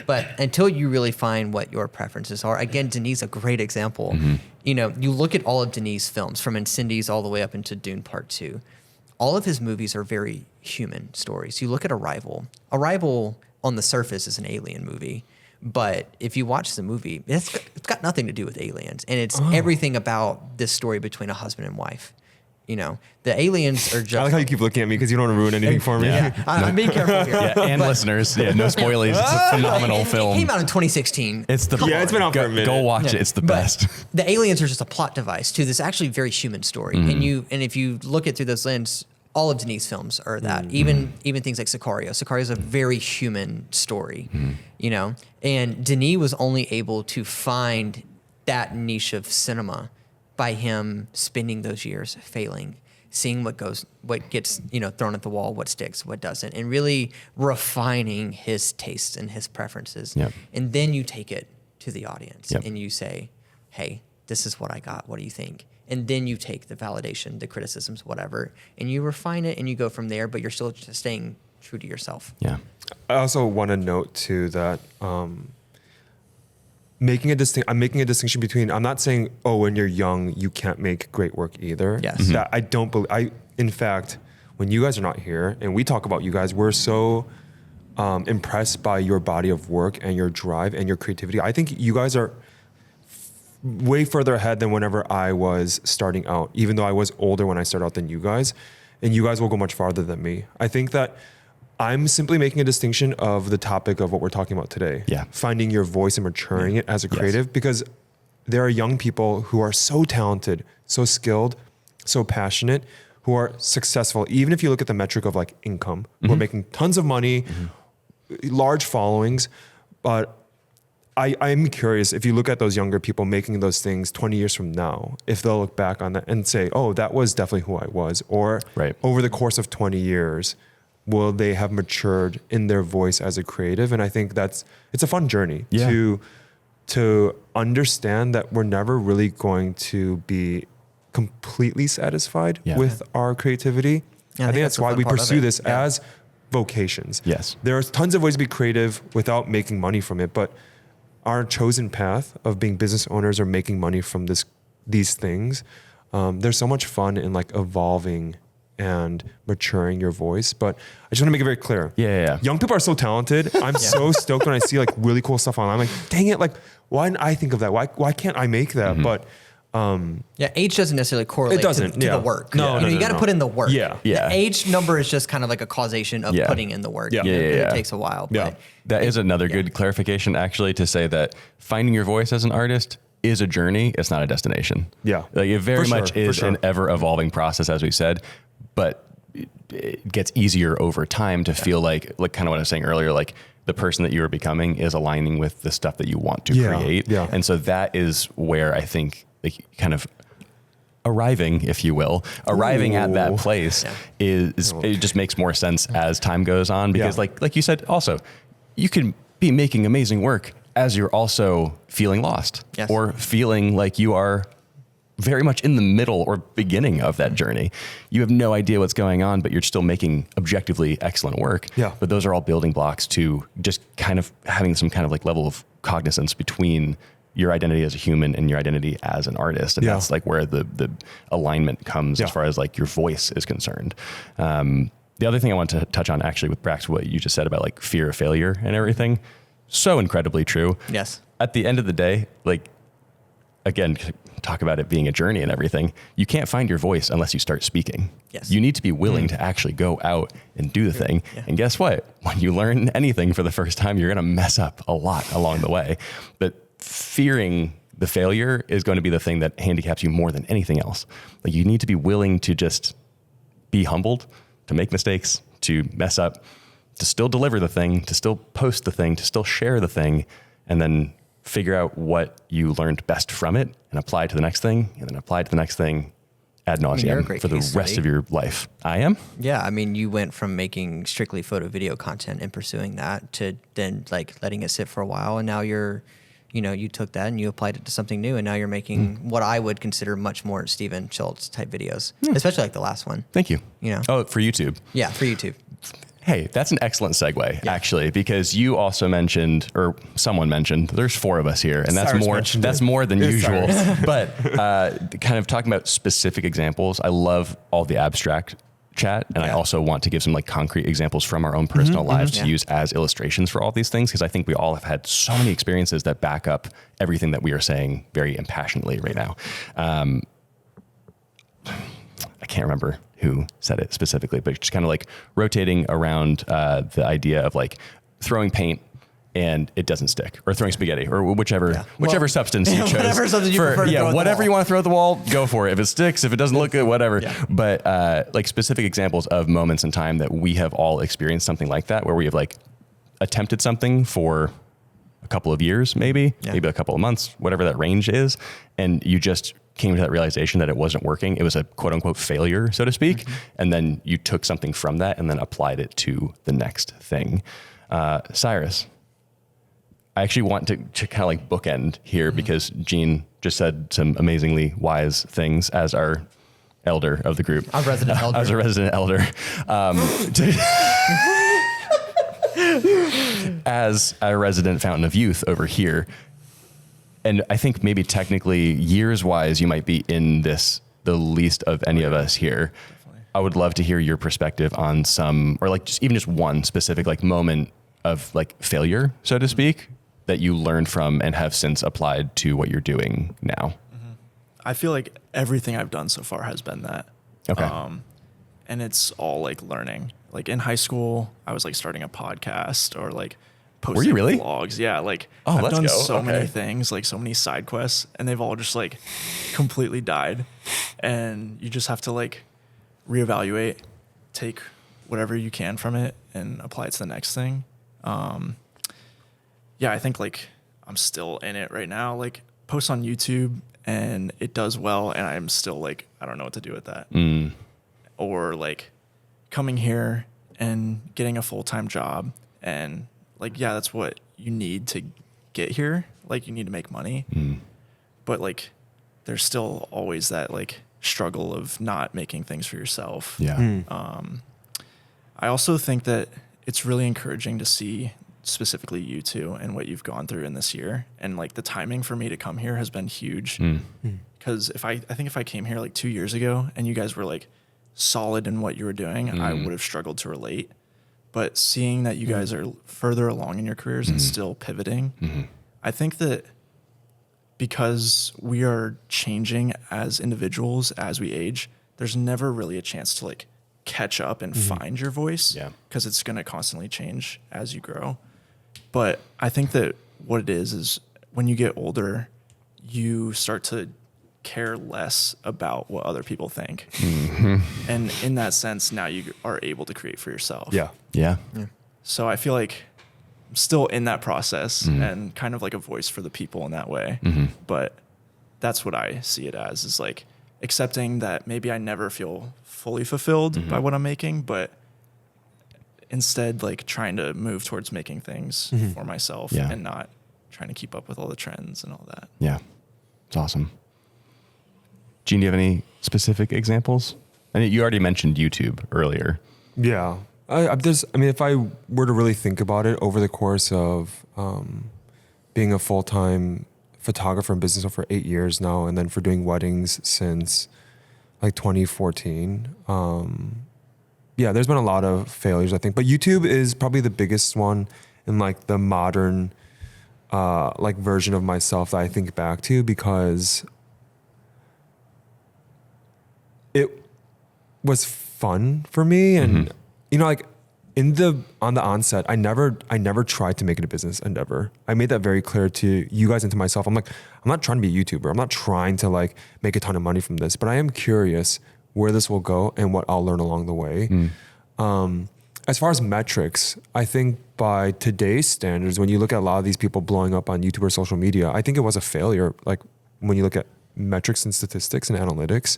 Speaker 3: But until you really find what your preferences are, again, Denis is a great example. You look at all of Denis' films from Incendies all the way up into Dune Part 2. All of his movies are very human stories. You look at Arrival on the surface is an alien movie, But if you watch the movie, it's got nothing to do with aliens, and it's everything about this story between a husband and wife. You know, the aliens are just.
Speaker 2: I like how you keep looking at me because you don't want to ruin anything for me.
Speaker 3: Yeah, I'm being careful here.
Speaker 1: Yeah, and listeners, no spoilers. It's a phenomenal film.
Speaker 3: It came out in 2016.
Speaker 1: It's the
Speaker 2: it's been out for a minute.
Speaker 1: Go watch it. It's the best.
Speaker 3: The aliens are just a plot device to this actually very human story. And if you look at through those lens, all of Denis' films are that. Even things like Sicario. Sicario is a very human story, you know. And Denis was only able to find that niche of cinema by him spending those years failing, seeing what gets thrown at the wall, what sticks, what doesn't, and really refining his tastes and his preferences.
Speaker 1: Yep.
Speaker 3: And then you take it to the audience
Speaker 1: Yep.
Speaker 3: and you say, hey, this is what I got. What do you think? And then you take the validation, the criticisms, whatever, and you refine it and you go from there, but you're still just staying true to yourself.
Speaker 1: Yeah.
Speaker 2: I also want to note too that I'm making a distinction between. I'm not saying, when you're young you can't make great work either.
Speaker 3: Yes.
Speaker 2: That I don't believe. In fact, when you guys are not here and we talk about you guys, we're so impressed by your body of work and your drive and your creativity. I think you guys are way further ahead than whenever I was starting out, even though I was older when I started out than you guys, and you guys will go much farther than me. I think that I'm simply making a distinction of the topic of what we're talking about today.
Speaker 1: Yeah.
Speaker 2: Finding your voice and maturing it as a creative, because there are young people who are so talented, so skilled, so passionate, who are successful. Even if you look at the metric of like income, who are making tons of money, large followings. But I'm curious, if you look at those younger people making those things 20 years from now, if they'll look back on that and say, that was definitely who I was. Or over the course of 20 years, will they have matured in their voice as a creative? And I think it's a fun journey to understand that we're never really going to be completely satisfied with our creativity.
Speaker 3: Yeah,
Speaker 2: I think that's why we pursue this
Speaker 3: Yeah.
Speaker 2: as vocations.
Speaker 1: Yes.
Speaker 2: There are tons of ways to be creative without making money from it, but our chosen path of being business owners or making money from these things, there's so much fun in like evolving and maturing your voice. But I just want to make it very clear.
Speaker 1: Yeah.
Speaker 2: Young people are so talented. I'm so stoked when I see like really cool stuff online. I'm like, dang it, like why didn't I think of that? Why can't I make that? But
Speaker 3: age doesn't necessarily correlate
Speaker 2: It doesn't,
Speaker 3: to the work.
Speaker 2: No,
Speaker 3: you got to put in the work.
Speaker 2: Yeah.
Speaker 1: Yeah.
Speaker 3: The age number is just kind of like a causation of putting in the work.
Speaker 2: Yeah.
Speaker 3: It takes a while.
Speaker 2: Yeah.
Speaker 3: But
Speaker 1: That is another good clarification, actually, to say that finding your voice as an artist is a journey. It's not a destination.
Speaker 2: Yeah.
Speaker 1: Like it very much is
Speaker 2: sure.
Speaker 1: an ever evolving process, as we said, but it gets easier over time to feel like kind of what I was saying earlier, like the person that you are becoming is aligning with the stuff that you want to create.
Speaker 2: Yeah.
Speaker 1: And so that is where I think like kind of arriving, if you will, at that place is it just makes more sense as time goes on, because like you said, also you can be making amazing work as you're also feeling lost or feeling like you are very much in the middle or beginning of that journey. You have no idea what's going on, but you're still making objectively excellent work.
Speaker 2: Yeah.
Speaker 1: But those are all building blocks to just kind of having some kind of like level of cognizance between your identity as a human and your identity as an artist. And that's like where the alignment comes as far as like your voice is concerned. The other thing I want to touch on actually with Brax, what you just said about like fear of failure and everything. So incredibly true.
Speaker 3: Yes.
Speaker 1: At the end of the day, like, again, talk about it being a journey and everything. You can't find your voice unless you start speaking.
Speaker 3: Yes.
Speaker 1: You need to be willing to actually go out and do the thing.
Speaker 3: Yeah.
Speaker 1: And guess what? When you learn anything for the first time, you're going to mess up a lot along the way. But fearing the failure is going to be the thing that handicaps you more than anything else. Like you need to be willing to just be humbled, to make mistakes, to mess up, to still deliver the thing, to still post the thing, to still share the thing, and then figure out what you learned best from it and apply to the next thing, and then apply to the next thing ad nauseum for the rest of your life. I am?
Speaker 3: Yeah. I mean, you went from making strictly photo video content and pursuing that to then like letting it sit for a while. And now you took that and you applied it to something new. And now you're making what I would consider much more Steven Schultz type videos, especially like the last one.
Speaker 1: Thank you. Oh, for YouTube.
Speaker 3: Yeah, for YouTube.
Speaker 1: Hey, that's an excellent segue, actually, because you also mentioned, or someone mentioned, there's 4 of us here, and that's more than usual. But kind of talking about specific examples, I love all the abstract chat. And I also want to give some like concrete examples from our own personal lives to use as illustrations for all these things. Cause I think we all have had so many experiences that back up everything that we are saying very impassionately right now. I can't remember who said it specifically, but just kind of like rotating around the idea of like throwing paint and it doesn't stick, or throwing spaghetti, or whichever substance you chose.
Speaker 3: Whatever substance you prefer to throw at the
Speaker 1: whatever
Speaker 3: wall.
Speaker 1: you want to throw at the wall, go for it. If it sticks, if it doesn't look good, whatever.
Speaker 3: Yeah.
Speaker 1: But like specific examples of moments in time that we have all experienced something like that, where we have like attempted something for a couple of years, maybe a couple of months, whatever that range is, and you just came to that realization that it wasn't working. It was a quote unquote failure, so to speak. And then you took something from that and then applied it to the next thing. Cyrus, I actually want to kind of like bookend here because Gene just said some amazingly wise things as our elder of the group.
Speaker 3: Our resident elder.
Speaker 1: As a resident elder. As a resident fountain of youth over here. And I think maybe technically years wise, you might be in this the least of any of us here. Definitely. I would love to hear your perspective on some, or like just even just one specific like moment of like failure, so to speak, that you learned from and have since applied to what you're doing now.
Speaker 4: I feel like everything I've done so far has been that.
Speaker 1: Okay.
Speaker 4: And it's all like learning. Like in high school, I was like starting a podcast or like posting
Speaker 1: Were you really?
Speaker 4: vlogs. Yeah, like
Speaker 1: Oh,
Speaker 4: I've
Speaker 1: let's
Speaker 4: done
Speaker 1: go.
Speaker 4: so many
Speaker 1: Okay.
Speaker 4: things, like so many side quests, and they've all just like completely died. And you just have to like reevaluate, take whatever you can from it and apply it to the next thing. Yeah, I think like I'm still in it right now. Like post on YouTube and it does well, and I'm still like, I don't know what to do with that. Or like coming here and getting a full-time job, and like, yeah, that's what you need to get here. Like you need to make money, but like there's still always that like struggle of not making things for yourself.
Speaker 1: Yeah.
Speaker 4: I also think that it's really encouraging to see specifically you two and what you've gone through in this year. And like the timing for me to come here has been huge. Because I think if I came here like 2 years ago and you guys were like solid in what you were doing, I would have struggled to relate. But seeing that you guys are further along in your careers and still pivoting, I think that because we are changing as individuals as we age, there's never really a chance to like catch up and find your voice.
Speaker 1: Yeah.
Speaker 4: Because it's going to constantly change as you grow. But I think that what it is when you get older, you start to care less about what other people think. And in that sense, now you are able to create for yourself.
Speaker 1: Yeah.
Speaker 4: So I feel like I'm still in that process and kind of like a voice for the people in that way. But that's what I see it as, is like accepting that maybe I never feel fully fulfilled by what I'm making, but instead like trying to move towards making things for myself and not trying to keep up with all the trends and all that.
Speaker 1: Yeah. It's awesome. Gene, do you have any specific examples? I mean, you already mentioned YouTube earlier.
Speaker 2: Yeah. I mean, if I were to really think about it over the course of being a full-time photographer and business owner for 8 years now, and then for doing weddings since like 2014, yeah, there's been a lot of failures, I think. But YouTube is probably the biggest one in like the modern like version of myself that I think back to, because it was fun for me. And you know, like on the onset, I never tried to make it a business endeavor. I made that very clear to you guys and to myself. I'm like, I'm not trying to be a YouTuber. I'm not trying to like make a ton of money from this, but I am curious where this will go and what I'll learn along the way. As far as metrics, I think by today's standards, when you look at a lot of these people blowing up on YouTube or social media, I think it was a failure. Like when you look at metrics and statistics and analytics,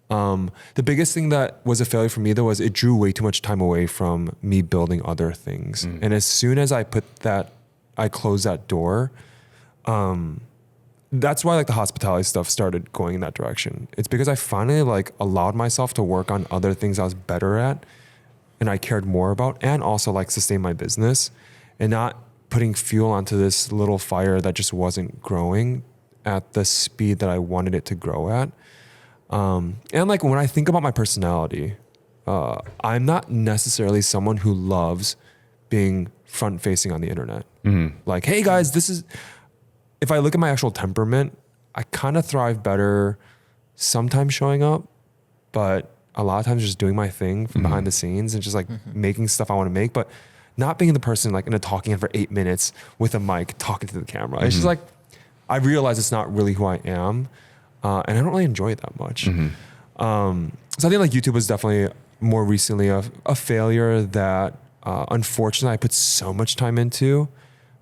Speaker 2: the biggest thing that was a failure for me though was it drew way too much time away from me building other things. And as soon as I closed that door, that's why like the hospitality stuff started going in that direction. It's because I finally like allowed myself to work on other things I was better at and I cared more about, and also like sustain my business and not putting fuel onto this little fire that just wasn't growing at the speed that I wanted it to grow at. And like when I think about my personality, I'm not necessarily someone who loves being front facing on the internet. Like, hey guys, this is, if I look at my actual temperament, I kind of thrive better sometimes showing up, but a lot of times just doing my thing from behind the scenes and just like making stuff I want to make, but not being the person like in a talking head for 8 minutes with a mic talking to the camera. It's just like, I realize it's not really who I am. And I don't really enjoy it that much. So I think like YouTube was definitely more recently a failure that unfortunately I put so much time into,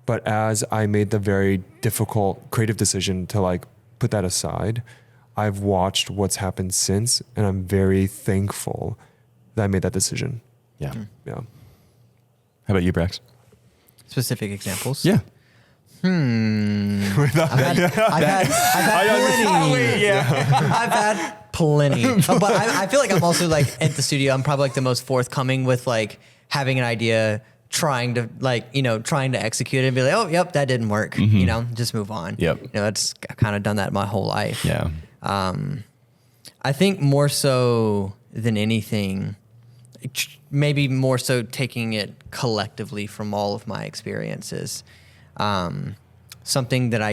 Speaker 2: but as I made the very difficult creative decision to like put that aside, I've watched what's happened since, and I'm very thankful that I made that decision.
Speaker 1: Yeah.
Speaker 2: Yeah.
Speaker 1: How about you, Brax?
Speaker 3: Specific examples?
Speaker 1: Yeah.
Speaker 3: I've had plenty. But I feel like I'm also like at the studio, I'm probably like the most forthcoming with like having an idea, trying to execute it and be like, oh, yep, that didn't work. You know, just move on.
Speaker 1: Yep.
Speaker 3: You know, I've kind of done that my whole life.
Speaker 1: Yeah.
Speaker 3: I think more so than anything, maybe more so taking it collectively from all of my experiences. Something that I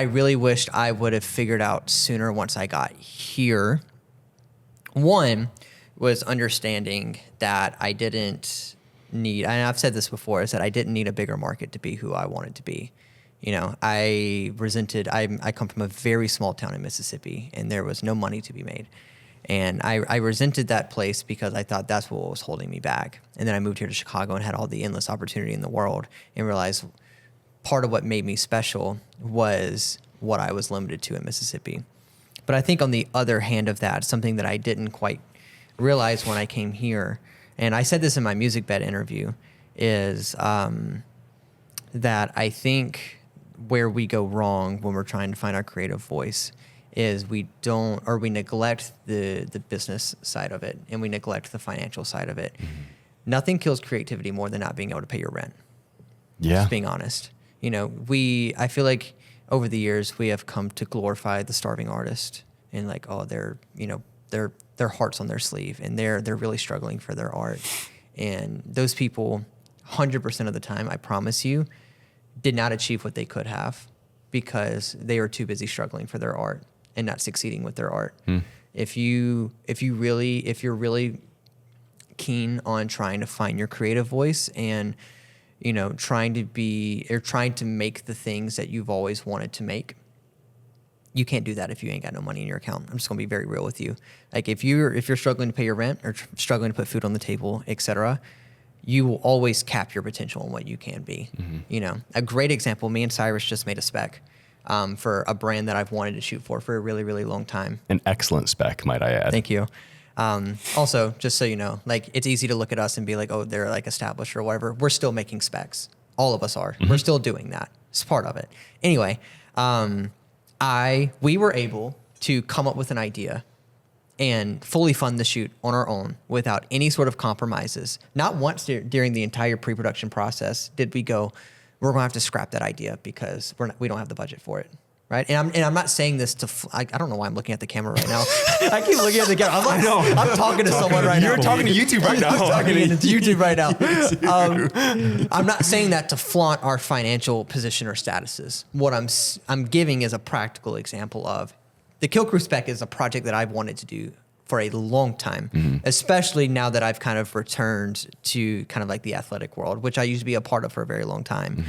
Speaker 3: really wished I would have figured out sooner once I got here. One was understanding that I didn't need, and I've said this before, is that I didn't need a bigger market to be who I wanted to be. You know, I come from a very small town in Mississippi, and there was no money to be made. And I resented that place because I thought that's what was holding me back. And then I moved here to Chicago and had all the endless opportunity in the world and realized part of what made me special was what I was limited to in Mississippi. But I think on the other hand of that, something that I didn't quite realize when I came here, and I said this in my Music Bed interview, is that I think where we go wrong when we're trying to find our creative voice is we neglect the business side of it, and we neglect the financial side of it. Nothing kills creativity more than not being able to pay your rent.
Speaker 1: Yeah.
Speaker 3: Just being honest. You know, I feel like over the years we have come to glorify the starving artist and like, oh, their heart's on their sleeve and they're really struggling for their art. And those people 100% of the time, I promise you, did not achieve what they could have because they were too busy struggling for their art and not succeeding with their art. If you're really keen on trying to find your creative voice and, you know, trying to make the things that you've always wanted to make, you can't do that if you ain't got no money in your account. I'm just gonna be very real with you. Like if you're struggling to pay your rent or struggling to put food on the table, etc., you will always cap your potential on what you can be. You know, a great example, me and Cyrus just made a spec for a brand that I've wanted to shoot for a really, really long time.
Speaker 1: An excellent spec, might I add.
Speaker 3: Thank you. Also, just so you know, like it's easy to look at us and be like, oh, they're like established or whatever. We're still making specs. All of us are. We're still doing that. It's part of it. Anyway, we were able to come up with an idea and fully fund the shoot on our own without any sort of compromises. Not once during the entire pre-production process did we go, we're gonna have to scrap that idea because we don't have the budget for it, right? And I'm not saying this to, I don't know why I'm looking at the camera right now. I keep looking at the camera. I'm talking to someone right now.
Speaker 2: You're talking to YouTube right now.
Speaker 3: I'm talking to YouTube right now. I'm not saying that to flaunt our financial position or statuses. What I'm giving is a practical example of the Kill Crew spec is a project that I've wanted to do for a long time, especially now that I've kind of returned to kind of like the athletic world, which I used to be a part of for a very long time.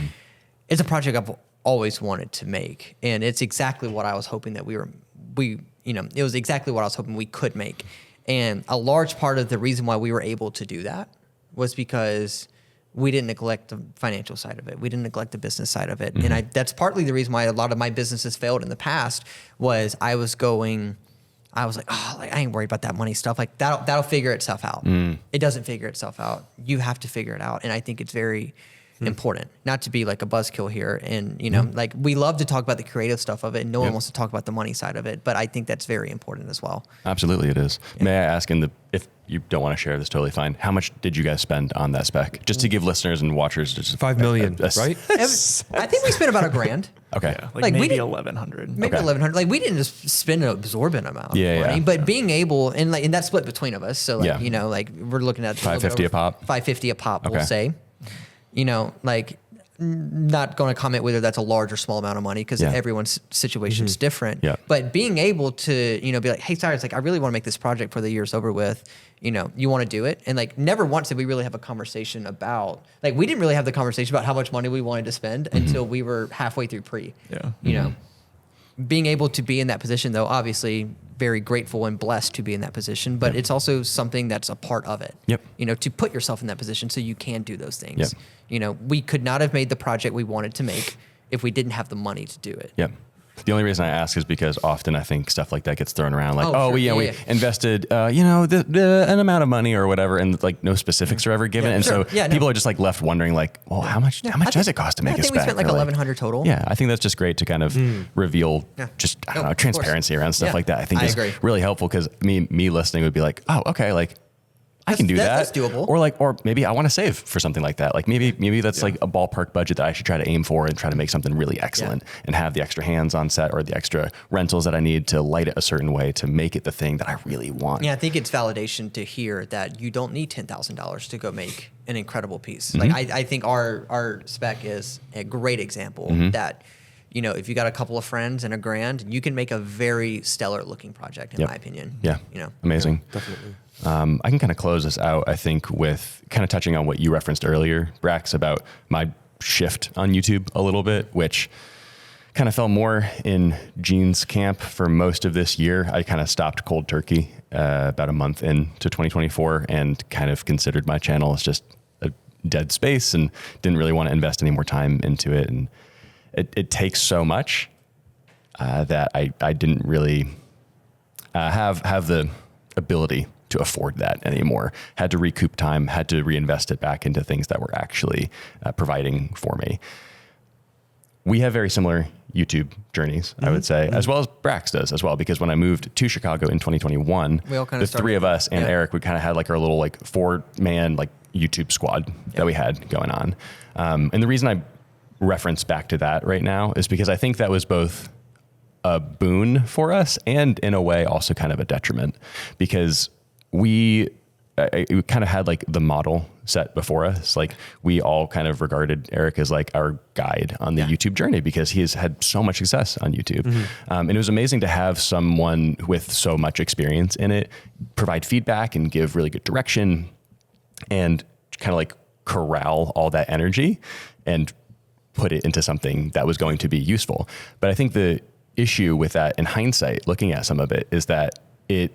Speaker 3: It's a project I've always wanted to make, and it's exactly what I was hoping that it was exactly what I was hoping we could make. And a large part of the reason why we were able to do that was because we didn't neglect the financial side of it. We didn't neglect the business side of it. And that's partly the reason why a lot of my businesses failed in the past was I was like, oh, like, I ain't worried about that money stuff. Like that'll figure itself out. It doesn't figure itself out. You have to figure it out. And I think it's very, important. Not to be like a buzzkill here. And, you know, like we love to talk about the creative stuff of it, and no one wants to talk about the money side of it. But I think that's very important as well.
Speaker 1: Absolutely, it is. May I ask, if you don't want to share this, totally fine. How much did you guys spend on that spec? Just to give listeners and watchers just
Speaker 2: $5 million, right?
Speaker 3: I think we spent about $1,000.
Speaker 1: Okay.
Speaker 4: Yeah,
Speaker 3: Like, we
Speaker 4: maybe
Speaker 3: didn't-
Speaker 4: 1,100.
Speaker 3: Maybe 1,100. Like we didn't just spend an absorbent amount of money, but being able, and that's split between of us. So like, you know, like we're looking at
Speaker 1: $550 a pop.
Speaker 3: $550 a pop, we'll say. You know, like not going to comment whether that's a large or small amount of money because everyone's situation is different.
Speaker 1: Yeah.
Speaker 3: But being able to, you know, be like, hey, Cyrus, like I really want to make this project for the year's over with. You know, you want to do it? And like never once did we really have a conversation about, like we didn't really have the conversation about how much money we wanted to spend until we were halfway through pre.
Speaker 4: Yeah.
Speaker 3: You know, being able to be in that position though, obviously very grateful and blessed to be in that position, but it's also something that's a part of it.
Speaker 1: Yep.
Speaker 3: You know, to put yourself in that position so you can do those things.
Speaker 1: Yep.
Speaker 3: You know, we could not have made the project we wanted to make if we didn't have the money to do it.
Speaker 1: Yep. The only reason I ask is because often I think stuff like that gets thrown around, like,
Speaker 3: Oh, sure.
Speaker 1: we invested, you know, an amount of money or whatever, and like no specifics are ever given, and
Speaker 3: Sure.
Speaker 1: so people are just like left wondering, like, well, how much does it cost to make a spec?
Speaker 3: I think we spent like
Speaker 1: Or,
Speaker 3: $1,100 total.
Speaker 1: Yeah, I think that's just great to kind of reveal just I don't know,
Speaker 3: of
Speaker 1: transparency
Speaker 3: course.
Speaker 1: around stuff
Speaker 3: Yeah,
Speaker 1: like that. I think
Speaker 3: I
Speaker 1: is
Speaker 3: agree.
Speaker 1: really helpful because me listening would be like, oh, okay, like I can do that.
Speaker 3: That's doable.
Speaker 1: Or maybe I want to save for something like that. Like maybe that's like a ballpark budget that I should try to aim for and try to make something really excellent and have the extra hands on set or the extra rentals that I need to light it a certain way to make it the thing that I really want.
Speaker 3: Yeah, I think it's validation to hear that you don't need $10,000 to go make an incredible piece. Like I think our spec is a great example that, you know, if you got a couple of friends and $1,000, you can make a very stellar looking project, in my opinion.
Speaker 1: Yeah.
Speaker 3: You know,
Speaker 1: Amazing.
Speaker 2: Yeah, definitely.
Speaker 1: I can kind of close this out, I think, with kind of touching on what you referenced earlier, Brax, about my shift on YouTube a little bit, which kind of fell more in Gene's camp for most of this year. I kind of stopped cold turkey about a month into 2024 and kind of considered my channel as just a dead space and didn't really want to invest any more time into it. And it takes so much that I didn't really have the ability to afford that anymore. Had to recoup time, had to reinvest it back into things that were actually providing for me. We have very similar YouTube journeys, I would say, as well as Brax does as well, because when I moved to Chicago in 2021,
Speaker 3: we all kind of
Speaker 1: the three of us and Eric, we kind of had like our little like 4-man like YouTube squad that we had going on. And the reason I reference back to that right now is because I think that was both a boon for us and in a way also kind of a detriment, because we kind of had like the model set before us. Like we all kind of regarded Eric as like our guide on the YouTube journey because he has had so much success on YouTube. And it was amazing to have someone with so much experience in it provide feedback and give really good direction and kind of like corral all that energy and put it into something that was going to be useful. But I think the issue with that in hindsight, looking at some of it, is that it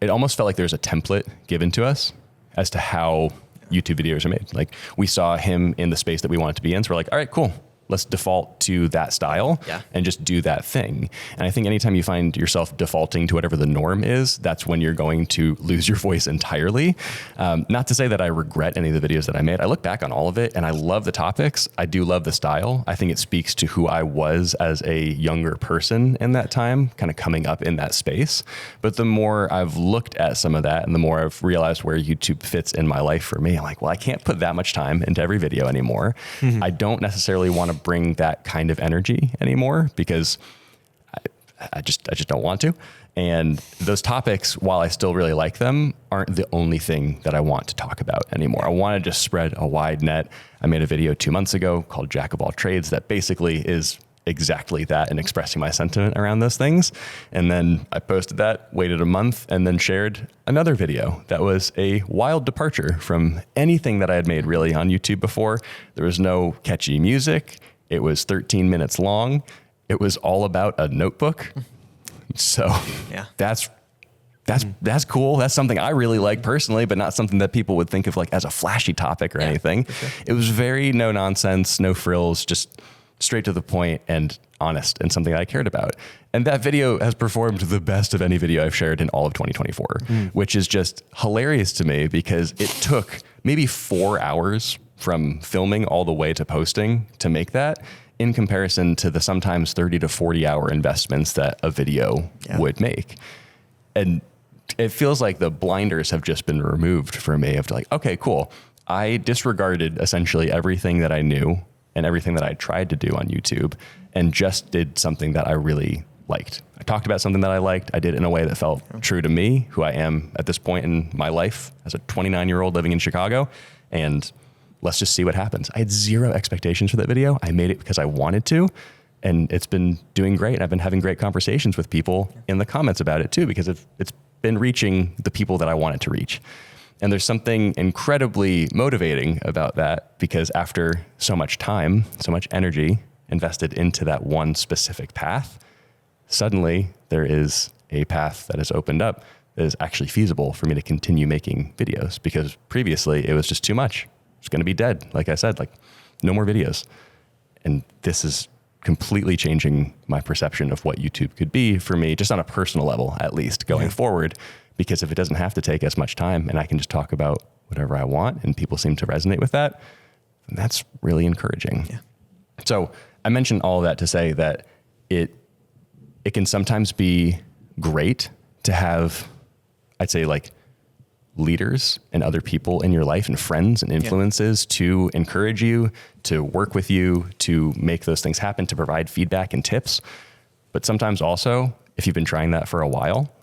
Speaker 1: almost felt like there's a template given to us as to how YouTube videos are made. Like we saw him in the space that we wanted to be in. So we're like, all right, cool. Let's default to that style and just do that thing. And I think anytime you find yourself defaulting to whatever the norm is, that's when you're going to lose your voice entirely. Not to say that I regret any of the videos that I made. I look back on all of it and I love the topics. I do love the style. I think it speaks to who I was as a younger person in that time, kind of coming up in that space. But the more I've looked at some of that and the more I've realized where YouTube fits in my life for me, I'm like, well, I can't put that much time into every video anymore. I don't necessarily want to bring that kind of energy anymore because I just don't want to. And those topics, while I still really like them, aren't the only thing that I want to talk about anymore. I want to just spread a wide net. I made a video 2 months ago called Jack of All Trades that basically is exactly that and expressing my sentiment around those things. And then I posted that, waited a month, and then shared another video that was a wild departure from anything that I had made really on YouTube before. There was no catchy music. It was 13 minutes long. It was all about a notebook. So that's cool. That's something I really like personally, but not something that people would think of like as a flashy topic or anything. Sure. It was very no nonsense, no frills, just straight to the point and honest and something I cared about. And that video has performed the best of any video I've shared in all of 2024, which is just hilarious to me because it took maybe 4 hours from filming all the way to posting to make that, in comparison to the sometimes 30 to 40 hour investments that a video would make. And it feels like the blinders have just been removed for me of like, okay, cool. I disregarded essentially everything that I knew and everything that I tried to do on YouTube and just did something that I really liked. I talked about something that I liked. I did it in a way that felt true to me, who I am at this point in my life as a 29-year-old living in Chicago. And let's just see what happens. I had zero expectations for that video. I made it because I wanted to, and it's been doing great. And I've been having great conversations with people in the comments about it too, because it's been reaching the people that I wanted to reach. And there's something incredibly motivating about that, because after so much time, so much energy invested into that one specific path, suddenly there is a path that has opened up that is actually feasible for me to continue making videos, because previously it was just too much. It's going to be dead. Like I said, like no more videos. And this is completely changing my perception of what YouTube could be for me, just on a personal level, at least going forward, because if it doesn't have to take as much time and I can just talk about whatever I want and people seem to resonate with that, then that's really encouraging. Yeah. So I mentioned all of that to say that it can sometimes be great to have, I'd say, like leaders and other people in your life and friends and influences to encourage you, to work with you, to make those things happen, to provide feedback and tips. But sometimes also, if you've been trying that for a while,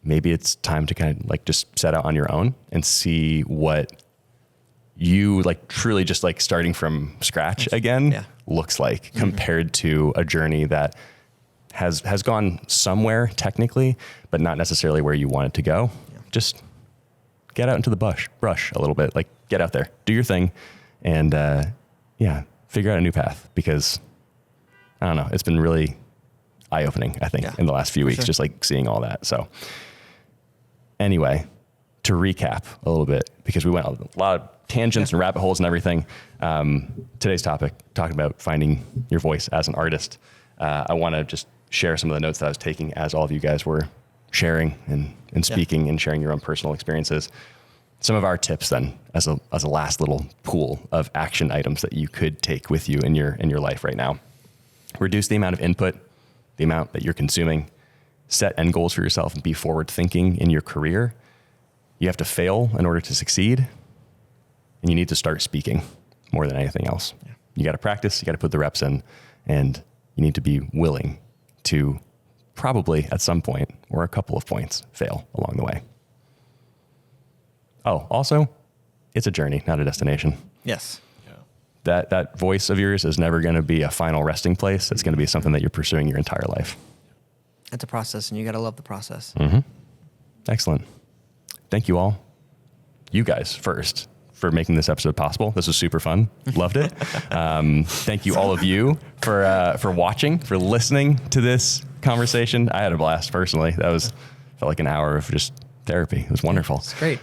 Speaker 1: maybe it's time to kind of like just set out on your own and see what you like truly just like starting from scratch again looks like compared to a journey that has gone somewhere technically, but not necessarily where you want it to go. Just get out into the brush a little bit, like get out there, do your thing, and figure out a new path, because I don't know, it's been really eye-opening, I think, in the last few weeks, just like seeing all that. So anyway, to recap a little bit, because we went a lot of tangents and rabbit holes and everything. Today's topic, talking about finding your voice as an artist. I want to just share some of the notes that I was taking as all of you guys were sharing and speaking and sharing your own personal experiences. Some of our tips then, as a last little pool of action items that you could take with you in your life right now. Reduce the amount of input, the amount that you're consuming. Set end goals for yourself and be forward thinking in your career. You have to fail in order to succeed, and you need to start speaking more than anything else. You got to practice, you got to put the reps in, and you need to be willing to probably at some point or a couple of points fail along the way. Oh, also, it's a journey, not a destination.
Speaker 3: Yes.
Speaker 1: That voice of yours is never going to be a final resting place. It's going to be something that you're pursuing your entire life.
Speaker 3: It's a process, and you got to love the process.
Speaker 1: Mm-hmm. Excellent. Thank you all. You guys first for making this episode possible. This was super fun. Loved it. Thank you all of you for watching, for listening to this conversation. I had a blast personally. Felt like an hour of just therapy. It was wonderful.
Speaker 3: It's great.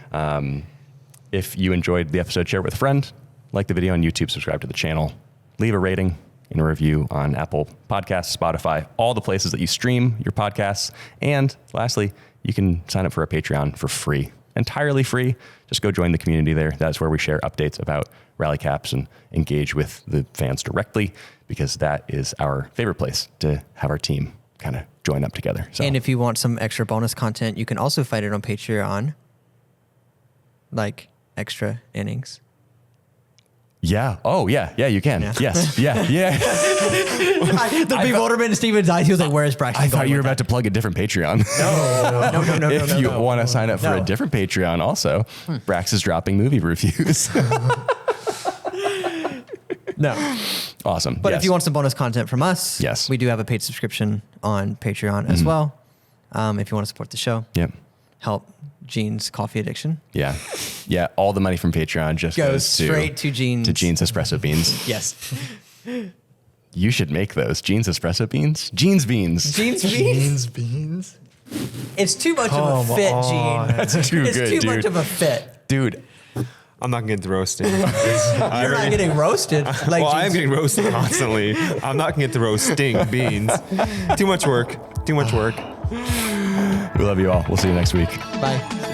Speaker 1: If you enjoyed the episode, share it with a friend. Like the video on YouTube, subscribe to the channel, leave a rating and a review on Apple Podcasts, Spotify, all the places that you stream your podcasts. And lastly, you can sign up for a Patreon for free, entirely free. Just go join the community there. That's where we share updates about Rally Caps and engage with the fans directly, because that is our favorite place to have our team kind of join up together. So.
Speaker 3: And if you want some extra bonus content, you can also find it on Patreon, like extra innings.
Speaker 1: Yeah. Oh, yeah. Yeah, you can.
Speaker 3: Yeah.
Speaker 1: Yes. Yeah. Yeah.
Speaker 3: The bewilderment in Steven's eyes, he was like, where is Braxton?
Speaker 1: I thought you were about to plug a different Patreon.
Speaker 3: No.
Speaker 1: If you want to sign up for a different Patreon also, Brax is dropping movie reviews.
Speaker 3: No.
Speaker 1: Awesome.
Speaker 3: But
Speaker 1: Yes.
Speaker 3: if you want some bonus content from us,
Speaker 1: Yes.
Speaker 3: we do have a paid subscription on Patreon as well. If you want to support the show,
Speaker 1: Yep.
Speaker 3: help Gene's coffee addiction.
Speaker 1: Yeah. Yeah. All the money from Patreon just goes
Speaker 3: straight to Gene's.
Speaker 1: To Gene's espresso beans.
Speaker 3: Yes.
Speaker 1: You should make those. Gene's espresso beans? Gene's beans.
Speaker 3: Gene's beans?
Speaker 2: Beans, beans.
Speaker 3: It's too much of a fit,
Speaker 2: on.
Speaker 3: Gene.
Speaker 1: That's too
Speaker 3: It's
Speaker 1: good,
Speaker 3: too
Speaker 1: dude.
Speaker 3: much of a fit.
Speaker 1: Dude,
Speaker 2: I'm not getting roasting.
Speaker 3: You're not getting roasted. Like
Speaker 2: Well, I am
Speaker 3: Gene's-
Speaker 2: getting roasted constantly. I'm not gonna get the roasting beans. Too much work. Too much work.
Speaker 1: we love you all. We'll see you next week.
Speaker 3: Bye.